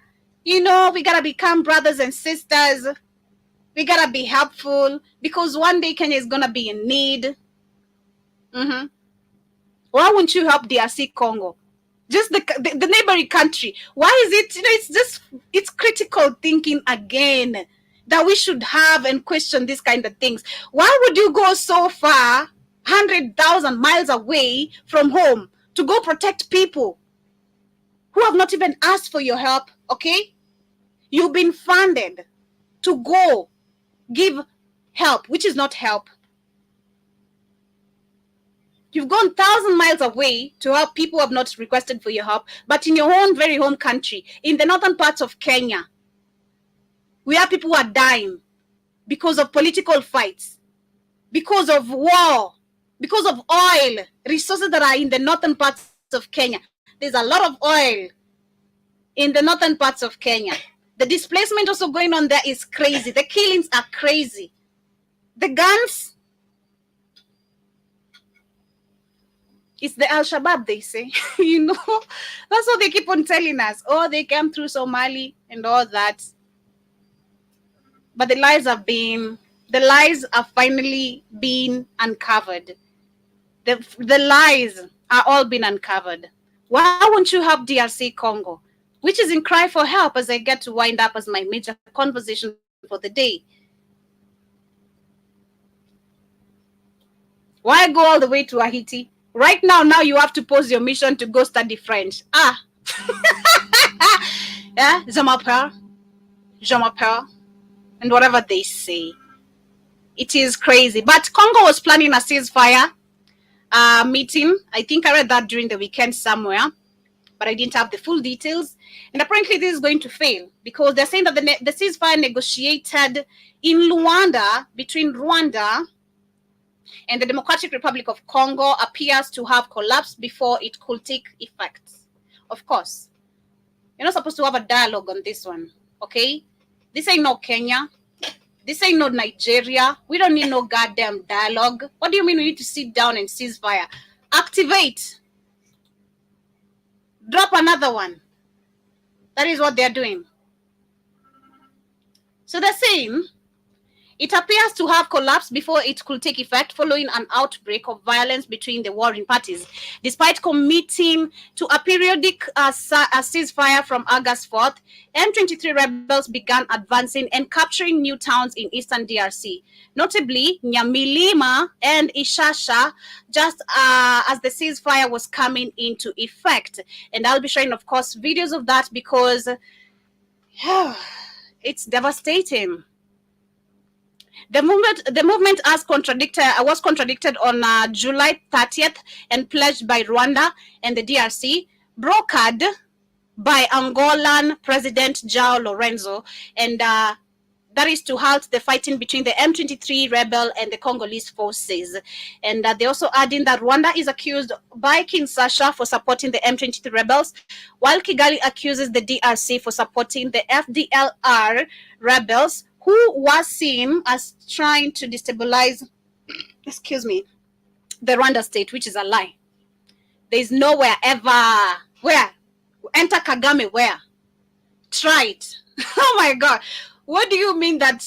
we gotta become brothers and sisters, we gotta be helpful, because one day Kenya is gonna be in need. Why won't you help DRC Congo? Just the neighboring country. Why is it, it's critical thinking again that we should have and question these kind of things. Why would you go so far, 100,000 miles away from home, to go protect people who have not even asked for your help, okay? You've been funded to go give help, which is not help. You've gone 1,000 miles away to help people who have not requested for your help, but in your own very home country, in the northern parts of Kenya, we have people who are dying because of political fights, because of war, because of oil, resources that are in the northern parts of Kenya. There's a lot of oil in the northern parts of Kenya. The displacement also going on there is crazy. The killings are crazy. The guns, it's the Al-Shabaab, they say. That's what they keep on telling us. Oh, they came through Somali and all that. But the lies are finally being uncovered. The lies are all being uncovered. Why won't you help DRC Congo, which is in cry for help, as I get to wind up as my major conversation for the day? Why go all the way to Haiti? Right now you have to pause your mission to go study French. Yeah, je m'appelle, and whatever they say. It is crazy. But Congo was planning a ceasefire meeting. I think I read that during the weekend somewhere, but I didn't have the full details. And apparently this is going to fail, because they're saying that the ceasefire negotiated in Luanda, between Rwanda and the Democratic Republic of Congo, appears to have collapsed before it could take effect. Of course, you're not supposed to have a dialogue on this one, okay? This ain't no Kenya. This ain't no Nigeria. We don't need no goddamn dialogue. What do you mean we need to sit down and ceasefire? Activate. Drop another one. That is what they're doing. So they're saying It appears to have collapsed before it could take effect following an outbreak of violence between the warring parties. Despite committing to a periodic ceasefire from August 4th, M23 rebels began advancing and capturing new towns in eastern DRC, notably Nyamilima and Ishasha, just as the ceasefire was coming into effect. And I'll be showing, of course, videos of that because it's devastating. The movement was contradicted on July 30th and pledged by Rwanda and the DRC, brokered by Angolan President João Lorenzo, and that is to halt the fighting between the M23 rebel and the Congolese forces. And they also add in that Rwanda is accused by Kinshasa for supporting the M23 rebels, while Kigali accuses the DRC for supporting the FDLR rebels, who was seen as trying to destabilize, the Rwanda state, which is a lie. There is nowhere ever. Where? Enter Kagame where? Try it. Oh my God. What do you mean that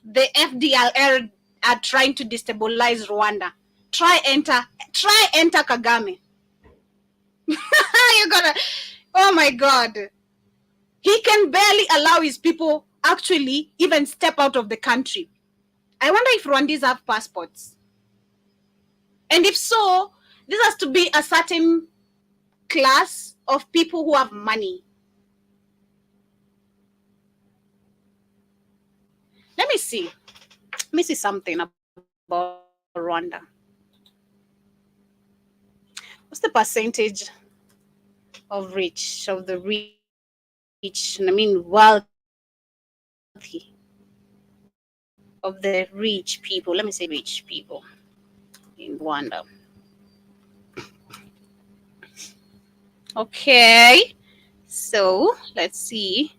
the FDLR are trying to destabilize Rwanda? Try enter Kagame. You're gonna, oh my God. He can barely allow his people actually even step out of the country. I wonder if Rwandese have passports. And if so, this has to be a certain class of people who have money. Let me see something about Rwanda. What's the percentage of the rich, I mean wealthy, of the rich people? Let me say rich people in Rwanda. Okay, so let's see.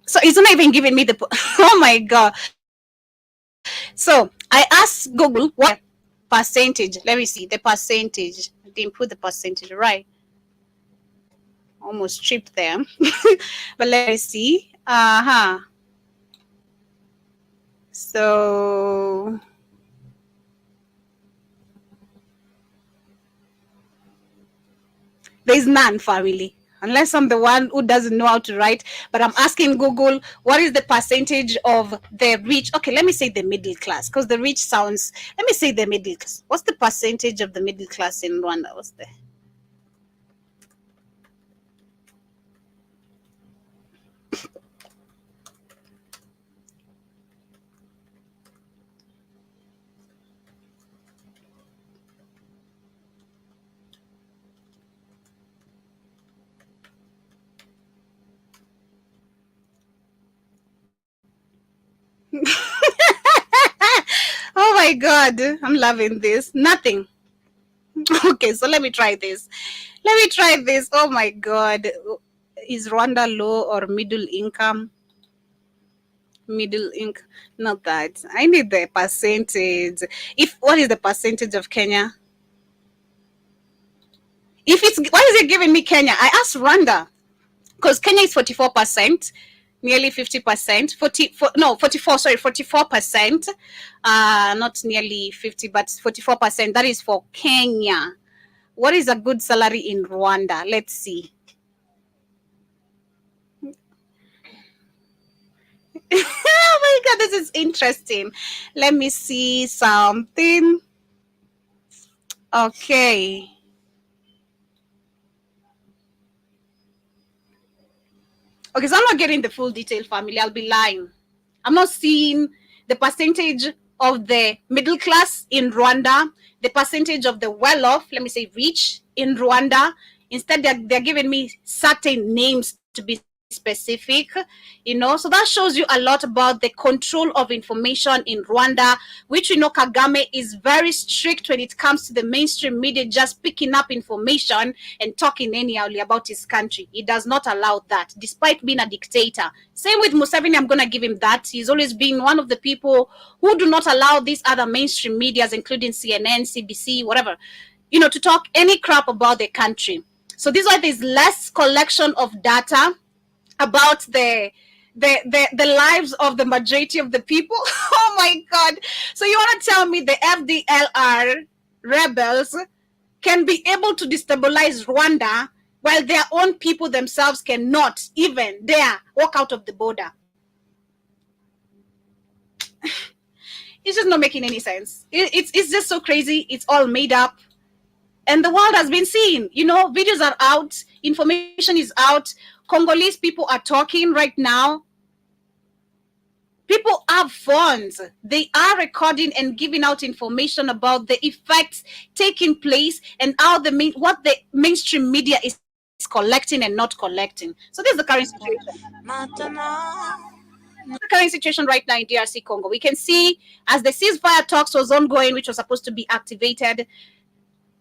So it's not even giving me the, oh my God. So I asked Google what percentage. Let me see the percentage. I didn't put the percentage right. Almost tripped them. But let me see. So there's none, family, unless I'm the one who doesn't know how to write. But I'm asking Google, what is the percentage of the rich? Okay, let me say the middle class, because the rich sounds, let me say the middle class. What's the percentage of the middle class in Rwanda? What's the, oh my God, I'm loving this. Nothing. Okay, so let me try this. Oh my God. Is Rwanda low or middle income? Middle income, not that. I need the percentage. What is the percentage of Kenya? Why is it giving me Kenya? I asked Rwanda, because Kenya is 44%, nearly 50%, 44%, not nearly 50, but 44%. That is for Kenya. What is a good salary in Rwanda? Let's see. Oh my God, this is interesting. Let me see something. Okay. Okay, so I'm not getting the full detail, family. I'll be lying. I'm not seeing the percentage of the middle class in Rwanda, the percentage of the well-off, let me say rich in Rwanda. Instead, they're giving me certain names to be specific, so that shows you a lot about the control of information in Rwanda, which Kagame is very strict when it comes to the mainstream media just picking up information and talking anyhowly about his country. He does not allow that, despite being a dictator. Same with Museveni, I'm gonna give him that. He's always been one of the people who do not allow these other mainstream medias, including CNN, CBC, whatever, to talk any crap about the country. So this is why there's less collection of data about the lives of the majority of the people. Oh my God. So you want to tell me the FDLR rebels can be able to destabilize Rwanda while their own people themselves cannot even dare walk out of the border? It's just not making any sense. It's just so crazy. It's all made up. And the world has been seeing, videos are out, information is out. Congolese people are talking right now. People have phones. They are recording and giving out information about the effects taking place and how what the mainstream media is collecting and not collecting. So this is the current situation. The current situation right now in DRC Congo. We can see as the ceasefire talks was ongoing, which was supposed to be activated,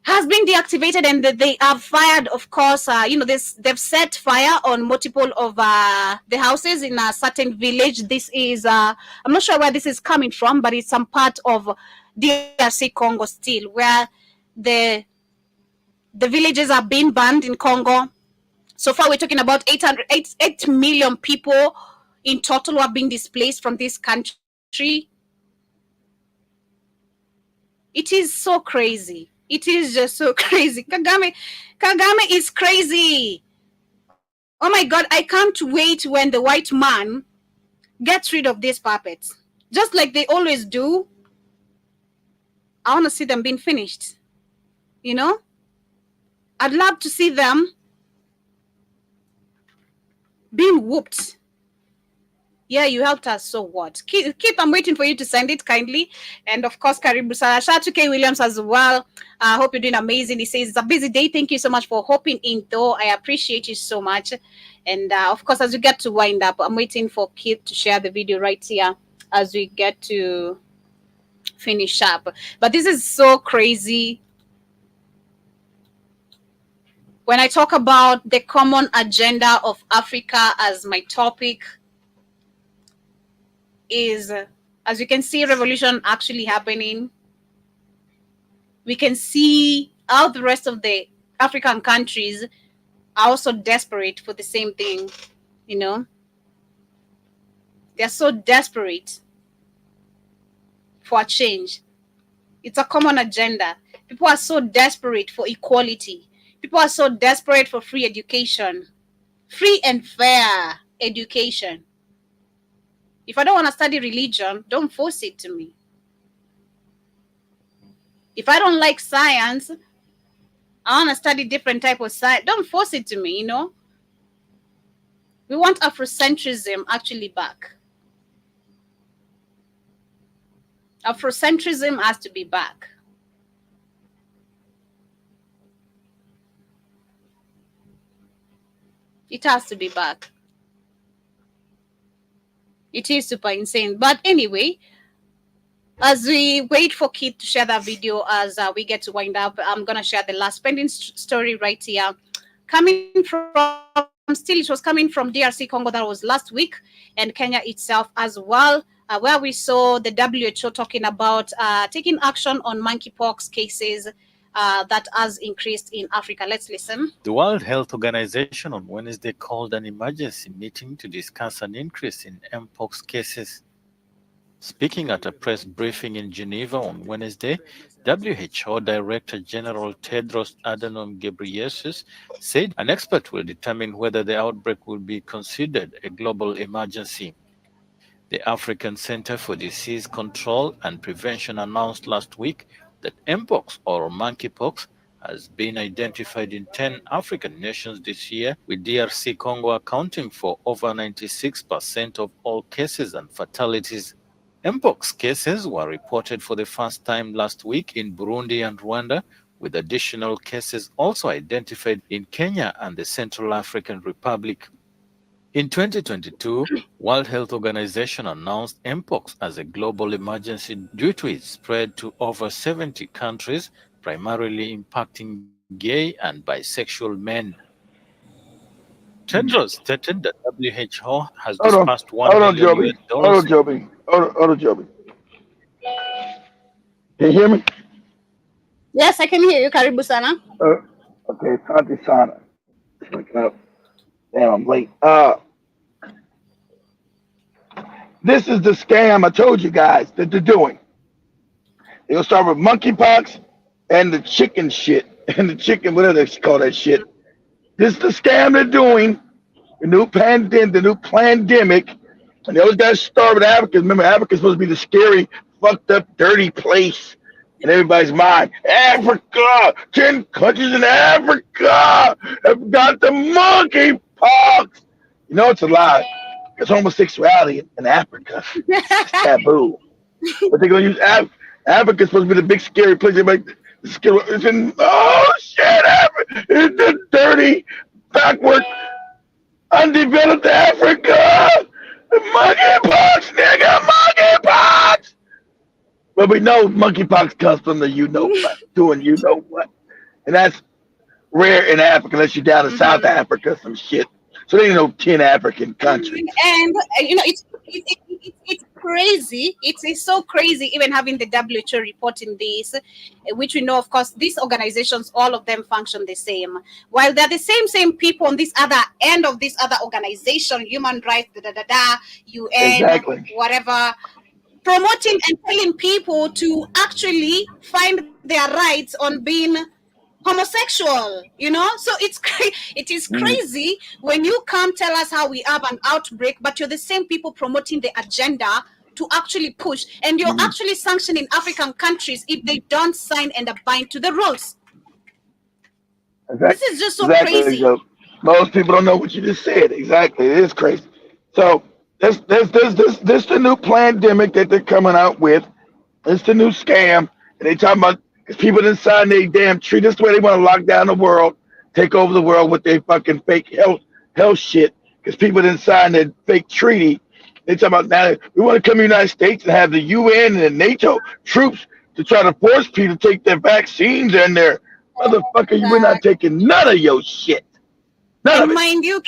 has been deactivated, and they have fired, of course, they've set fire on multiple of the houses in a certain village. This is, I'm not sure where this is coming from, but it's some part of DRC Congo still, where the villages are being burned in Congo. So far, we're talking about 8 million people in total who are being displaced from this country. It is so crazy. It is just so crazy. Kagame is crazy. Oh my God, I can't wait when the white man gets rid of these puppets. Just like they always do. I want to see them being finished. I'd love to see them being whooped. Yeah, you helped us, so what? Keith, I'm waiting for you to send it kindly. And of course, Karibu Sana. Shout out to K. Williams as well. I hope you're doing amazing. He says it's a busy day. Thank you so much for hopping in, though. I appreciate you so much. And of course, as we get to wind up, I'm waiting for Keith to share the video right here as we get to finish up. But this is so crazy. When I talk about the common agenda of Africa as my topic, is, as you can see, revolution actually happening. We can see how the rest of the African countries are also desperate for the same thing. They're so desperate for a change. It's a common agenda. People are so desperate for equality. People are so desperate for free education, free and fair education. If I don't want to study religion, don't force it to me. If I don't like science, I want to study different type of science, don't force it to me, We want Afrocentrism actually back. Afrocentrism has to be back. It has to be back. It is super insane. But anyway, as we wait for Keith to share that video, as we get to wind up, I'm going to share the last pending story right here. It was coming from DRC Congo. That was last week, and Kenya itself as well, where we saw the WHO talking about taking action on monkeypox cases that has increased in Africa. Let's listen. The World Health Organization on Wednesday called an emergency meeting to discuss an increase in mpox cases. Speaking at a press briefing in Geneva on Wednesday, WHO Director General Tedros Adhanom Ghebreyesus said an expert will determine whether the outbreak will be considered a global emergency. The African Center for Disease Control and Prevention announced last week that mpox, or monkeypox, has been identified in 10 African nations this year, with DRC Congo accounting for over 96% of all cases and fatalities. Mpox cases were reported for the first time last week in Burundi and Rwanda, with additional cases also identified in Kenya and the Central African Republic. In 2022, World Health Organization announced mpox as a global emergency due to its spread to over 70 countries, primarily impacting gay and bisexual men. Tedros stated that WHO has disbursed $1 million. Hold on, Joby. Hold on, Joby. Can you hear me? Yes, I can hear you, Karibu Sana. Okay, Tati Sana. Damn, I'm late. This is the scam I told you guys that they're doing. They'll start with monkeypox and the chicken shit and the chicken, whatever they call that shit. This is the scam they're doing. The new pandemic, and they always got to start with Africa. Remember, Africa's supposed to be the scary, fucked up, dirty place in everybody's mind. Africa, 10 countries in Africa have got the monkeypox. You know it's a lie. It's homosexuality in Africa. It's taboo. But they're gonna use Africa's supposed to be the big scary place. They're like, it's in Africa. It's the dirty, backward, undeveloped Africa. Monkeypox, nigga, monkeypox. But we know monkeypox comes from the doing you know what, and that's rare in Africa unless you're down in South Africa, some shit. So they know 10 African countries. And it's crazy. It's so crazy even having the WHO reporting this, which we know, of course, these organizations, all of them function the same. While they're the same people on this other end of this other organization, human rights, UN, Exactly. whatever, promoting and telling people to actually find their rights on being homosexual, so it is crazy when you come tell us how we have an outbreak, but you're the same people promoting the agenda to actually push, and you're actually sanctioning African countries if they don't sign and abide to the rules. This is just so crazy. Most people don't know what you just said. Exactly, it is crazy. So this the new pandemic that they're coming out with. It's the new scam, and they talking about. Because people didn't sign their damn treaty. This is the way they want to lock down the world, take over the world with their fucking fake health shit. Because people didn't sign their fake treaty. They talking about now we want to come to the United States and have the UN and the NATO troops to try to force people to take their vaccines and their motherfucker. We're not taking none of your shit. None of it. Mind you,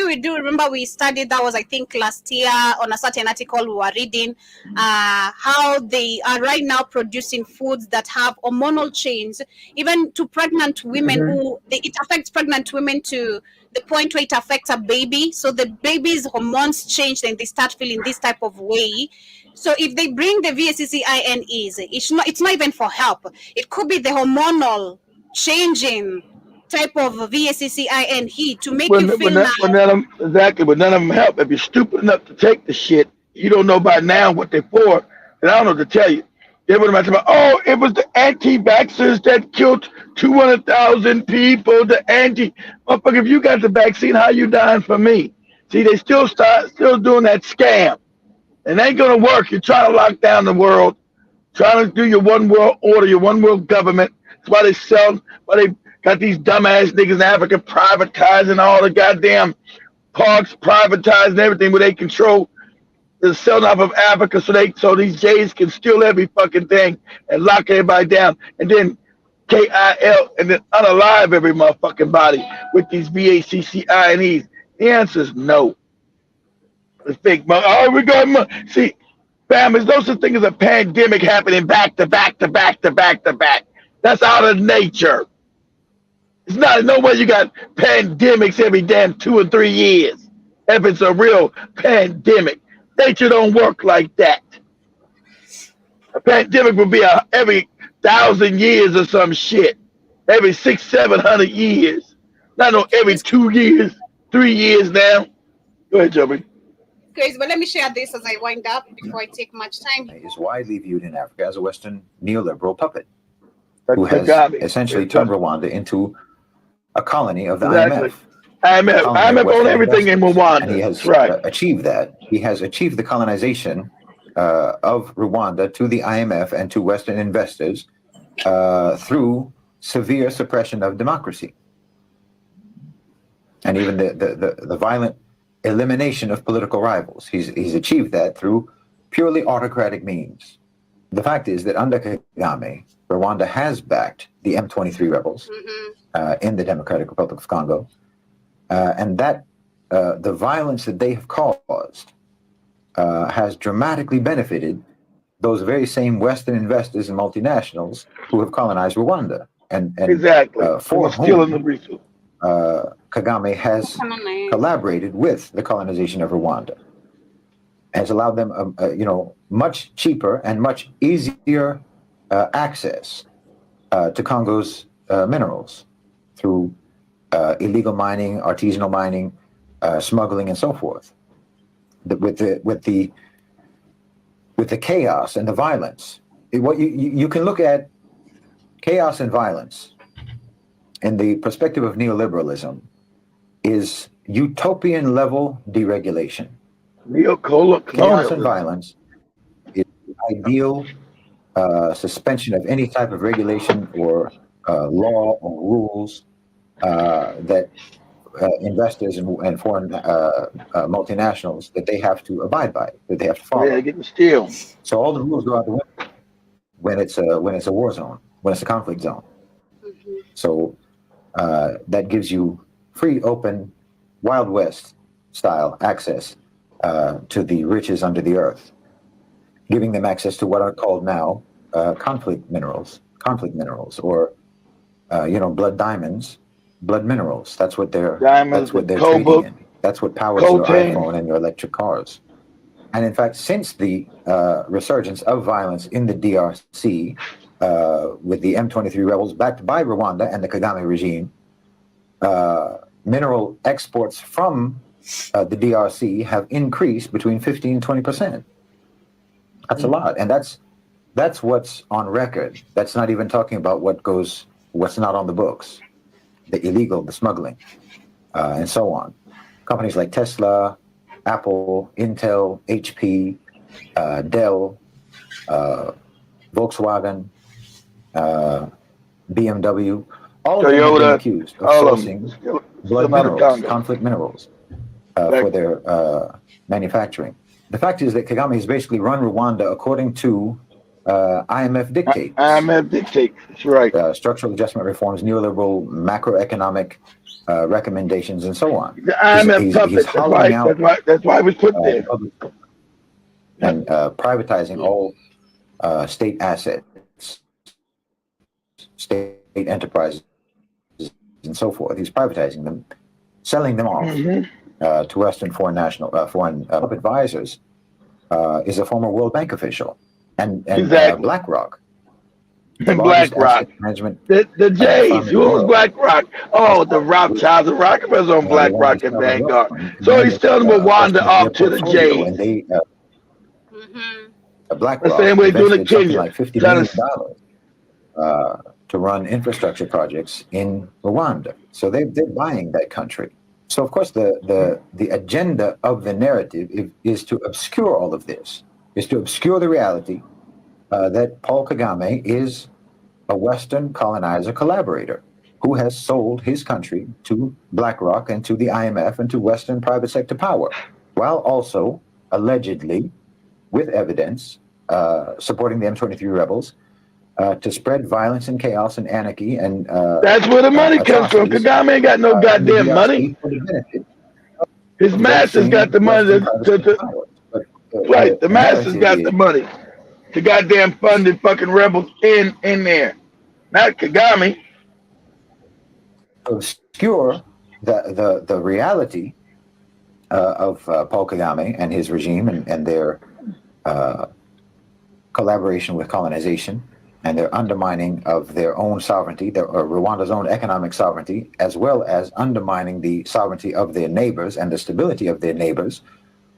we do remember we studied that was I think last year on a certain article we were reading how they are right now producing foods that have hormonal change, even to pregnant women it affects pregnant women to the point where it affects a baby. So the baby's hormones change and they start feeling this type of way. So if they bring the VSCCINEs, it's not even for help. It could be the hormonal changing type of VSCCINE to make you feel exactly, but none of them help. If you're stupid enough to take the shit, you don't know by now what they're for, and I don't know what to tell you. They would have about, it was the anti-vaxxers that killed 200,000 people. Motherfucker, if you got the vaccine, how you dying for me? See, they still doing that scam, and it ain't gonna work. You're trying to lock down the world, trying to do your one world order, your one world government. That's why they got these dumbass niggas in Africa privatizing all the goddamn parks, privatizing everything where they control the selling off of Africa so these Jays can steal every fucking thing and lock everybody down and then KIL and then unalive every motherfucking body with these VACCINEs. The answer is no. The fake money. We got money. See, fam, there's no such thing as a pandemic happening back to back to back to back to back. That's out of nature. It's not no way you got pandemics every damn 2 or 3 years. If it's a real pandemic, nature don't work like that. A pandemic would be every 1,000 years or some shit. Every 600-700 years. Not every 2 years, 3 years now. Go ahead, Joby. Guys, but let me share this as I wind up before I take much time. Is widely viewed in Africa as a Western neoliberal puppet who has essentially turned Rwanda into a colony of the IMF. IMF own everything in Rwanda. And he has achieved that. He has achieved the colonization of Rwanda to the IMF and to Western investors through severe suppression of democracy. And even the violent elimination of political rivals. He's achieved that through purely autocratic means. The fact is that under Kagame, Rwanda has backed the M23 rebels in the Democratic Republic of Congo, and that the violence that they have caused has dramatically benefited those very same Western investors and multinationals who have colonized Rwanda, and exactly for stealing the resources. Kagame has collaborated with the colonization of Rwanda, has allowed them, much cheaper and much easier access to Congo's minerals through illegal mining, artisanal mining, smuggling, and so forth. With the chaos and the violence, you can look at chaos and violence in the perspective of neoliberalism is utopian level deregulation. Chaos and violence is the ideal suspension of any type of regulation or law or rules that investors and foreign multinationals that they have to abide by, that they have to follow. Yeah, getting steal. So all the rules go out the window when it's a war zone, when it's a conflict zone. Mm-hmm. So that gives you free, open, Wild West style access to the riches under the earth, giving them access to what are called now conflict minerals, or blood diamonds, blood minerals. That's what they're trading in. That's what powers your iPhone and your electric cars. And in fact, since the resurgence of violence in the DRC, with the M23 rebels backed by Rwanda and the Kagame regime, mineral exports from the DRC have increased between 15 and 20%. That's a lot, and that's what's on record. That's not even talking about what's not on the books, the illegal, the smuggling, and so on. Companies like Tesla, Apple, Intel, HP, Dell, Volkswagen, BMW, all of them have been accused of sourcing blood minerals, conflict minerals, for their manufacturing. The fact is that Kagame has basically run Rwanda according to IMF dictates. IMF dictates, that's right. Structural adjustment reforms, neoliberal macroeconomic recommendations, and so on. The IMF puppet, that's why it was put there. And privatizing all state assets, state enterprises, and so forth. He's privatizing them, selling them off to Western foreign advisors. Is a former World Bank official, and exactly. BlackRock. BlackRock management. The Jays. Who was BlackRock? Oh, the Rothschilds and Rockefellers on BlackRock and Vanguard. So he's telling Rwanda off to the Jays. And they, BlackRock, the same way doing Kenya, like $50 million to run infrastructure projects in Rwanda. So they're buying that country. So of course the agenda of the narrative is to obscure all of this, is to obscure the reality that Paul Kagame is a Western colonizer collaborator who has sold his country to BlackRock and to the IMF and to Western private sector power, while also allegedly, with evidence, supporting the M23 rebels to spread violence and chaos and anarchy. And that's where the money comes from. Kagame ain't got no goddamn money. His masters got the money right. The masters got the money to goddamn fund the fucking rebels in there, not Kagame. Obscure the reality of Paul Kagame and his regime and their collaboration with colonization and their undermining of their own sovereignty, Rwanda's own economic sovereignty, as well as undermining the sovereignty of their neighbors and the stability of their neighbors.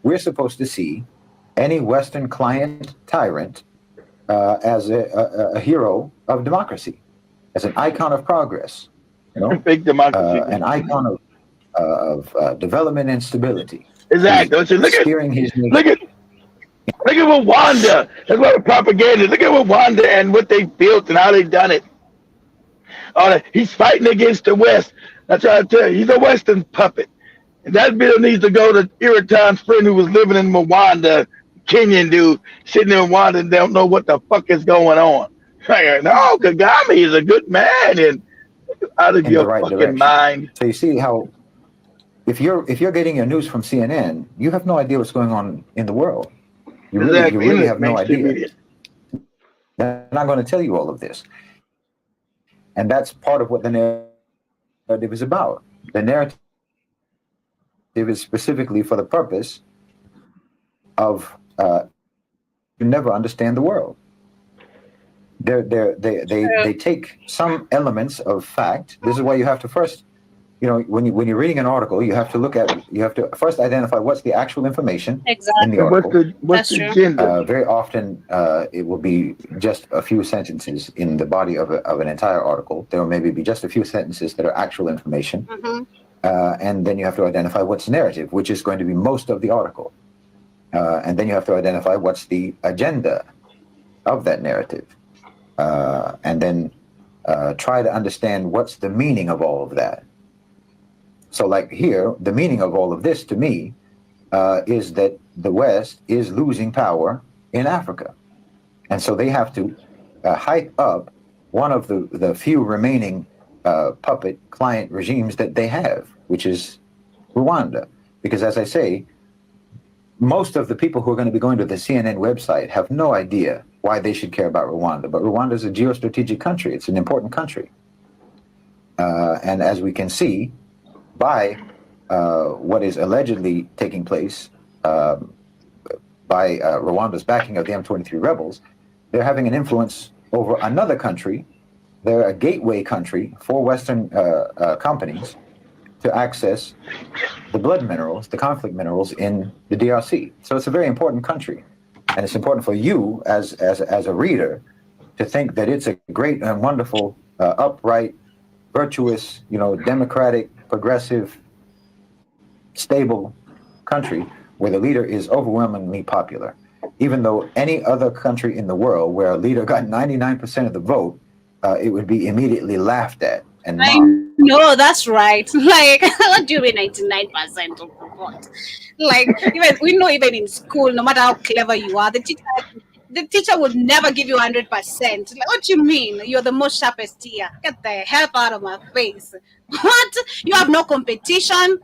We're supposed to see any Western client tyrant as a hero of democracy, as an icon of progress, big democracy, an icon of development and stability. Exactly. So look at Rwanda. That's what the propaganda. Look at Rwanda and what they built and how they done it. He's fighting against the West. That's what I tell you. He's a Western puppet. And that bill needs to go to Iratan's friend who was living in Rwanda, Kenyan dude, sitting in Rwanda and don't know what the fuck is going on. No, Kagame is a good man and out of your fucking mind. So you see how if you're getting your news from CNN, you have no idea what's going on in the world. You really have no idea. They're not going to tell you all of this. And that's part of what the narrative is about. The narrative is specifically for the purpose of you never understand the world. They take some elements of fact. This is why you have to first, when you're reading an article, you have to first identify what's the actual information in the article. What's the agenda? Very often, it will be just a few sentences in the body of an entire article. There will maybe be just a few sentences that are actual information. And then you have to identify what's narrative, which is going to be most of the article. And then you have to identify what's the agenda of that narrative. And then try to understand what's the meaning of all of that. So like here, the meaning of all of this to me is that the West is losing power in Africa. And so they have to hype up one of the few remaining puppet client regimes that they have, which is Rwanda. Because as I say, most of the people who are going to be going to the CNN website have no idea why they should care about Rwanda. But Rwanda is a geostrategic country. It's an important country. And as we can see by what is allegedly taking place by Rwanda's backing of the M23 rebels, they're having an influence over another country. They're a gateway country for Western companies to access the blood minerals, the conflict minerals in the DRC. So it's a very important country. And it's important for you as a reader to think that it's a great and wonderful, upright, virtuous, democratic, progressive, stable country where the leader is overwhelmingly popular. Even though any other country in the world where a leader got 99% of the vote, it would be immediately laughed at and mocked. No, that's right. Like, what do you mean 99% of the vote? Like, we know even in school, no matter how clever you are, the teacher would never give you 100%. Like, what do you mean? You're the most sharpest here. Get the hell out of my face. What? You have no competition?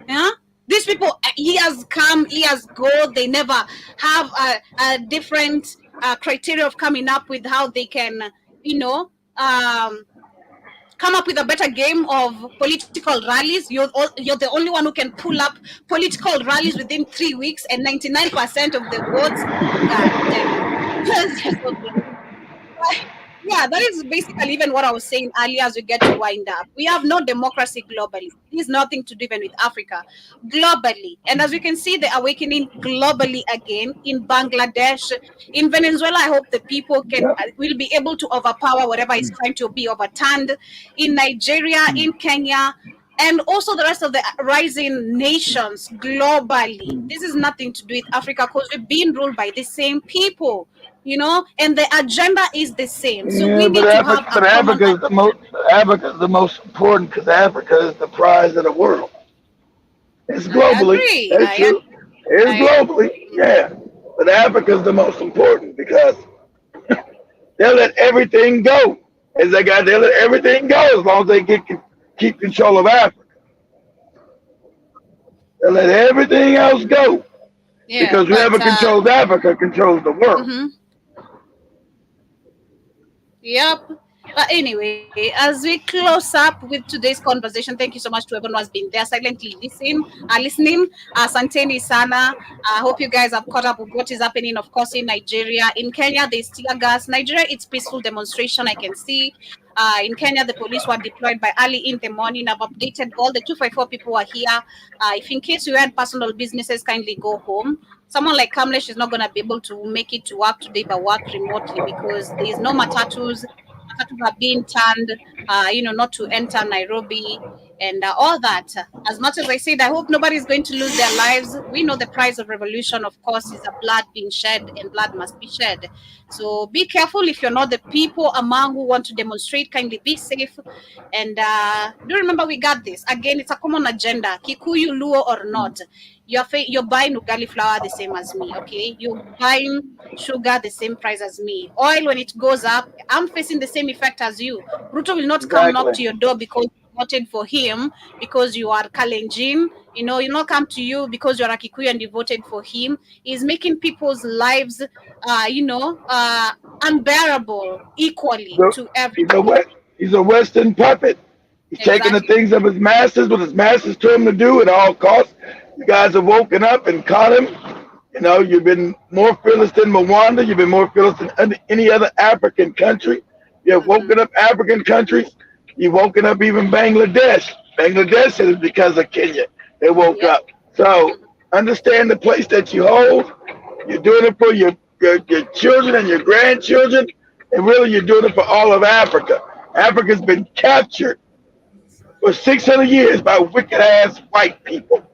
Yeah? These people, years come, years go. They never have a different criteria of coming up with how they can, come up with a better game of political rallies. You're the only one who can pull up political rallies within 3 weeks and 99% of the votes. Yeah, that is basically even what I was saying earlier as we get to wind up. We have no democracy globally. It has nothing to do even with Africa. Globally. And as we can see, the awakening globally again in Bangladesh, in Venezuela, I hope the people will be able to overpower whatever is trying to be overturned. In Nigeria, in Kenya, and also the rest of the rising nations globally. This is nothing to do with Africa because we're being ruled by the same people. And the agenda is the same. So we need to have Africa's the most important because Africa is the prize of the world. It's globally. That's true. It's globally, yeah. But Africa's the most important because they'll let everything go. They'll let everything go as long as they keep control of Africa. They'll let everything else go. Yeah, because whoever controls Africa controls the world. Mm-hmm. Yep. But anyway, as we close up with today's conversation, thank you so much to everyone who has been there silently listening. Asanteni sana. I hope you guys have caught up with what is happening, of course, in Nigeria. In Kenya, there's tear gas. Nigeria, it's peaceful demonstration, I can see. In Kenya, the police were deployed by early in the morning. I've updated all the 254 people who are here. If in case you had personal businesses, kindly go home. Someone like Kamlesh is not going to be able to make it to work today, but work remotely because there is no matatus. Matatus are being turned, not to enter Nairobi and all that. As much as I said, I hope nobody's going to lose their lives. We know the price of revolution, of course, is the blood being shed, and blood must be shed. So be careful if you're not the people among who want to demonstrate. Kindly be safe. And do remember, we got this. Again, it's a common agenda. Kikuyu, Luo or not. You're buying ugali flour the same as me, okay? You're buying sugar the same price as me. Oil, when it goes up, I'm facing the same effect as you. Ruto will not come knock to your door because you voted for him, because you are Kalenjin. He'll not come to you because you're a Kikuyu and you voted for him. He's making people's lives, unbearable equally to everyone. He's a Western puppet. He's taking the Exactly. things of his masters, what his masters told him to do at all costs. You guys have woken up and caught him. You know, you've been more fearless than Rwanda. You've been more fearless than any other African country. You have woken up African countries. You've woken up even Bangladesh. Bangladesh is because of Kenya. They woke up. So understand the place that you hold. You're doing it for your children and your grandchildren. And really, you're doing it for all of Africa. Africa's been captured for 600 years by wicked-ass white people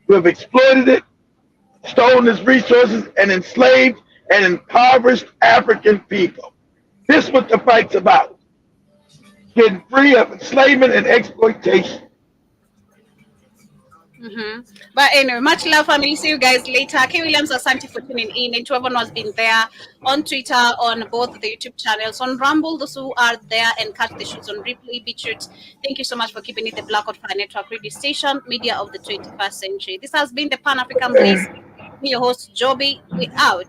who have exploited it, stolen its resources, and enslaved and impoverished African people. This is what the fight's about. Getting free of enslavement and exploitation. But anyway, much love, family. See you guys later. K. Williams, asante for tuning in. And to everyone who has been there on Twitter, on both the YouTube channels, on Rumble, those who are there and catch the shows on replay, BitChute. Thank you so much for keeping it the Blackout Fire Network radio station, media of the 21st century. This has been the Pan African Bliss. I'm your host, Joby. We out.